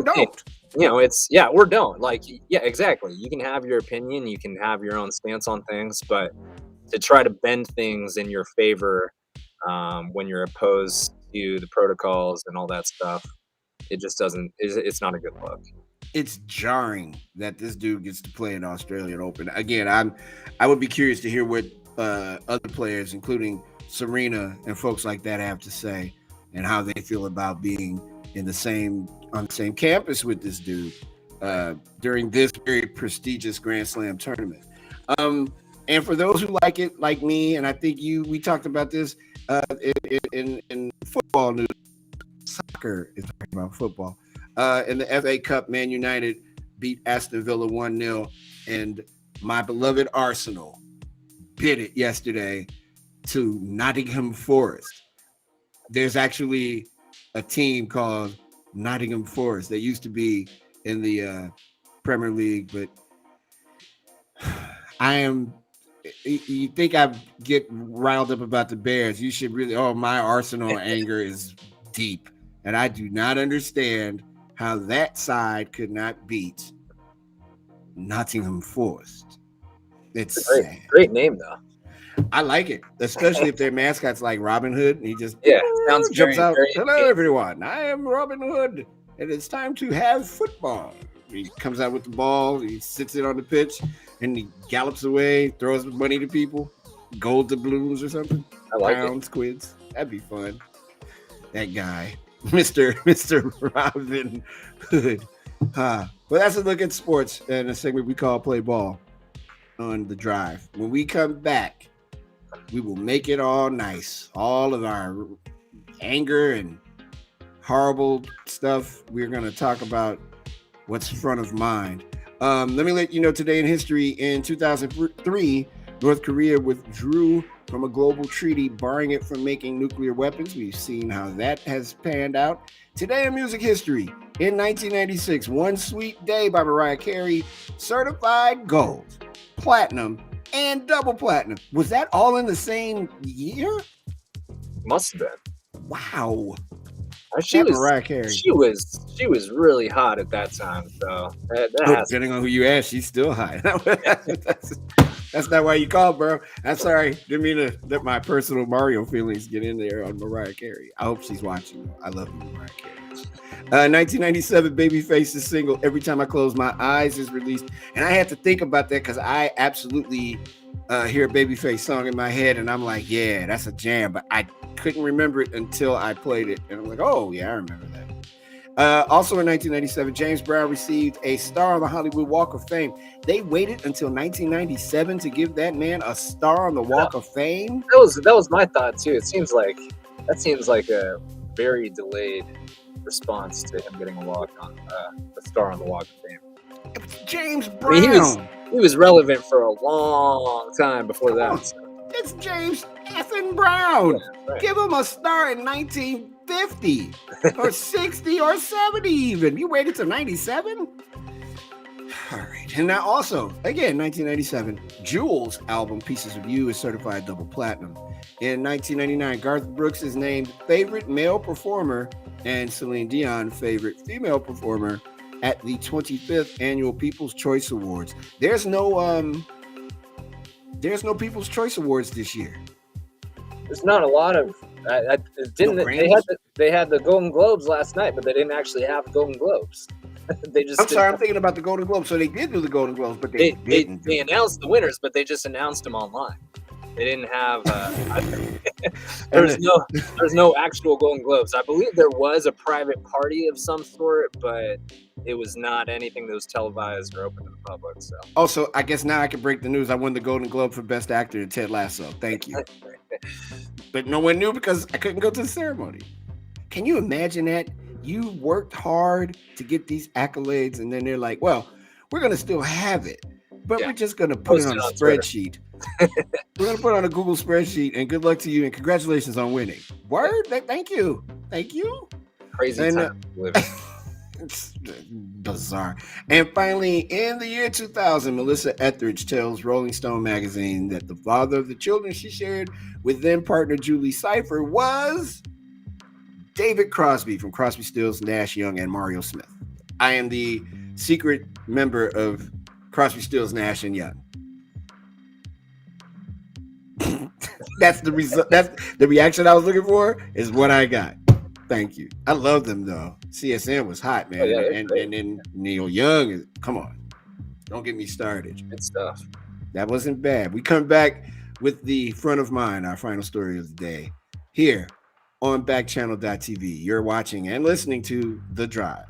don't. You know, it's or don't. Like, yeah, exactly. You can have your opinion, you can have your own stance on things, but to try to bend things in your favor when you're opposed to the protocols and all that stuff, it just doesn't. It's not a good look. It's jarring that this dude gets to play in Australian Open again. I would be curious to hear what other players, including Serena and folks like that, have to say, and how they feel about being on the same campus with this dude during this very prestigious Grand Slam tournament. And for those who like it, like me, and I think we talked about this in football news. Soccer is talking about football. In the FA Cup, Man United beat Aston Villa 1-0, and my beloved Arsenal bid it yesterday to Nottingham Forest. There's actually a team called Nottingham Forest that used to be in the Premier League, but you think I get riled up about the Bears? You should really. Oh, my Arsenal anger is deep, and I do not understand how that side could not beat Nottingham Forest. It's great name though. I like it, especially if their mascot's like Robin Hood, and he just sounds jumps very, out. very Hello, everyone. I am Robin Hood, and it's time to have football. He comes out with the ball, he sits it on the pitch, and he gallops away, throws money to people, gold doubloons or something. I like pounds, quids. That'd be fun. That guy, Mr. Robin Hood. Well, that's a look at sports and a segment we call Play Ball on The Drive. When we come back, we will make it all nice. All of our anger and horrible stuff, we're going to talk about what's front of mind. Let me let you know today in history, in 2003, North Korea withdrew from a global treaty barring it from making nuclear weapons. We've seen how that has panned out. Today in music history, in 1996, One Sweet Day by Mariah Carey, certified gold, platinum, and double platinum. Was that all in the same year? Must have been. Wow. Mariah Carey. She was really hot at that time. So depending on who you ask, she's still hot. That's not why you called, bro. I'm sorry. Didn't mean to let my personal Mario feelings get in there on Mariah Carey. I hope she's watching. I love you, Mariah Carey. 1997, Babyface's single "Every Time I Close My Eyes" is released, and I had to think about that because I absolutely hear a Babyface song in my head, and I'm like, yeah, that's a jam, but I couldn't remember it until I played it, and I'm like, oh yeah, I remember that. Also in 1997, James Brown received a star on the Hollywood Walk of Fame. They waited until 1997 to give that man a star on the Walk of Fame. That was my thought too. It seems like a very delayed response to him getting a star on the Walk of Fame. It was James Brown. I mean, he was relevant for a long time before that. So. It's James effing Brown. Yeah, right. Give him a star in 1950 or 60 or 70 even. You waited till 97? All right. And now also, again, 1997, Jewel's album Pieces of You is certified double platinum. In 1999, Garth Brooks is named favorite male performer and Celine Dion favorite female performer at the 25th annual People's Choice Awards. There's no People's Choice Awards this year. There's not a lot of. They had the Golden Globes last night, but they didn't actually have Golden Globes. They just I'm sorry, I'm thinking about the Golden Globes. So they did do the Golden Globes, but they didn't. They announced the winners, but they just announced them online. They didn't have. There's no actual Golden Globes. I believe there was a private party of some sort, but it was not anything that was televised or open to the public. So also, I guess now I can break the news. I won the Golden Globe for Best Actor in Ted Lasso. Thank you. But no one knew because I couldn't go to the ceremony. Can you imagine that? You worked hard to get these accolades, and then they're like, well, we're going to still have it, but we're just going to put it on a spreadsheet. We're going to put it on a Google spreadsheet, and good luck to you, and congratulations on winning. Word? Thank you. Thank you. Crazy time. It's bizarre. And finally, in the year 2000, Melissa Etheridge tells Rolling Stone magazine that the father of the children she shared with then partner Julie Cypher was David Crosby from Crosby, Stills, Nash Young, and Mario Smith. I am the secret member of Crosby, Stills, Nash, and Young. That's the result. That's the reaction I was looking for. Is what I got. Thank you. I love them though. CSN was hot, man. And then Neil Young. Come on, don't get me started. Good stuff. That wasn't bad. We come back with the front of mind, our final story of the day, here on Backchannel.tv. You're watching and listening to The Drive.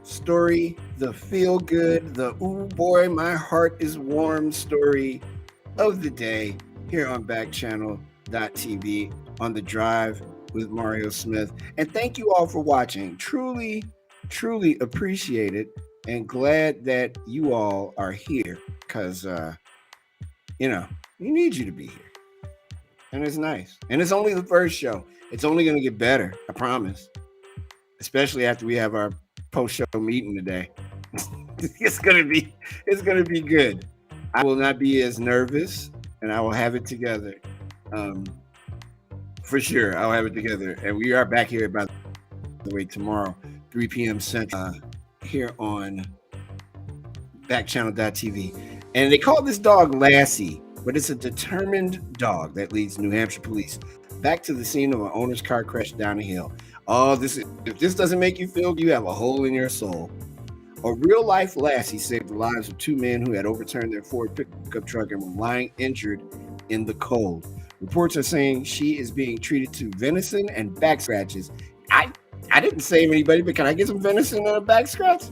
Story, the feel good, the ooh boy, my heart is warm story of the day here on Backchannel.tv on The Drive with Mario Smith. And thank you all for watching. Truly, truly appreciate it and glad that you all are here because, we need you to be here. And it's nice. And it's only the first show. It's only going to get better, I promise. Especially after we have our post-show meeting today. It's gonna be good. I will not be as nervous, and I will have it together. For sure, I'll have it together. And we are back here, by the way, tomorrow, 3 p.m. Central, here on Backchannel.tv. And they call this dog Lassie, but it's a determined dog that leads New Hampshire police back to the scene of an owner's car crash down a hill. Oh, if this doesn't make you feel good, you have a hole in your soul. A real-life Lassie saved the lives of two men who had overturned their Ford pickup truck and were lying injured in the cold. Reports are saying she is being treated to venison and back scratches. I didn't save anybody, but can I get some venison and a back scratch?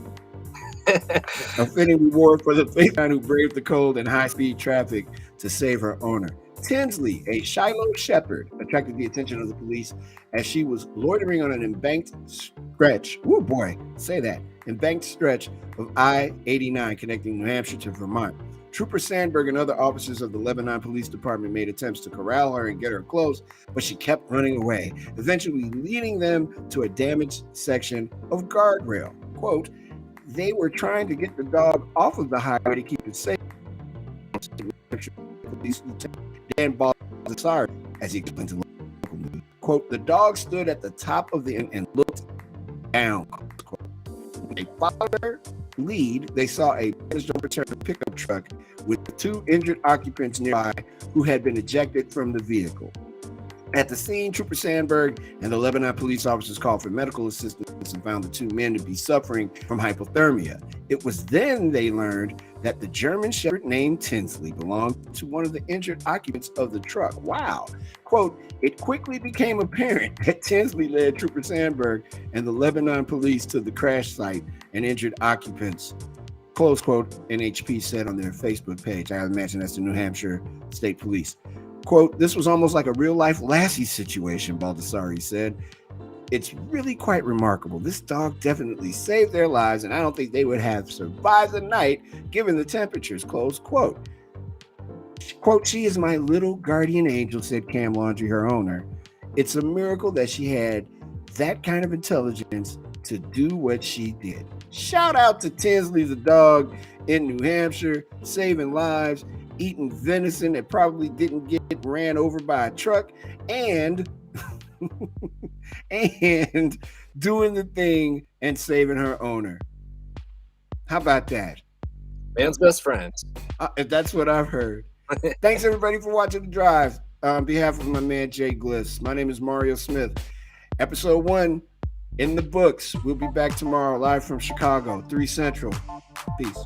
A fitting reward for the faithful who braved the cold and high-speed traffic to save her owner. Tinsley, a Shiloh shepherd, attracted the attention of the police as she was loitering on an embanked stretch. Oh boy, say that. Embanked stretch of I-89 connecting New Hampshire to Vermont. Trooper Sandberg and other officers of the Lebanon Police Department made attempts to corral her and get her close, but she kept running away, eventually leading them to a damaged section of guardrail. Quote, they were trying to get the dog off of the highway to keep it safe. Police Lieutenant Dan Baldassare, as he explained to local news. Quote, the dog stood at the top of the end and looked down. When they followed her lead, they saw a overturned pickup truck with two injured occupants nearby who had been ejected from the vehicle. At the scene, Trooper Sandberg and the Lebanon police officers called for medical assistance and found the two men to be suffering from hypothermia. It was then they learned that the German Shepherd named Tinsley belonged to one of the injured occupants of the truck. Wow. Quote, it quickly became apparent that Tinsley led Trooper Sandberg and the Lebanon police to the crash site and injured occupants. Close quote, NHP said on their Facebook page. I imagine that's the New Hampshire State Police. Quote, this was almost like a real-life Lassie situation, Baldessari said. It's really quite remarkable. This dog definitely saved their lives, and I don't think they would have survived the night given the temperatures, close quote. Quote, she is my little guardian angel, said Cam Laundrie, her owner. It's a miracle that she had that kind of intelligence to do what she did. Shout out to Tinsley the dog in New Hampshire, saving lives, eating venison that probably didn't get ran over by a truck, and and doing the thing and saving her owner. How about that? Man's best friend. That's what I've heard. Thanks everybody for watching The Drive. On behalf of my man Jay Gliss, my name is Mario Smith. Episode 1 in the books. We'll be back tomorrow live from Chicago, 3 Central. Peace.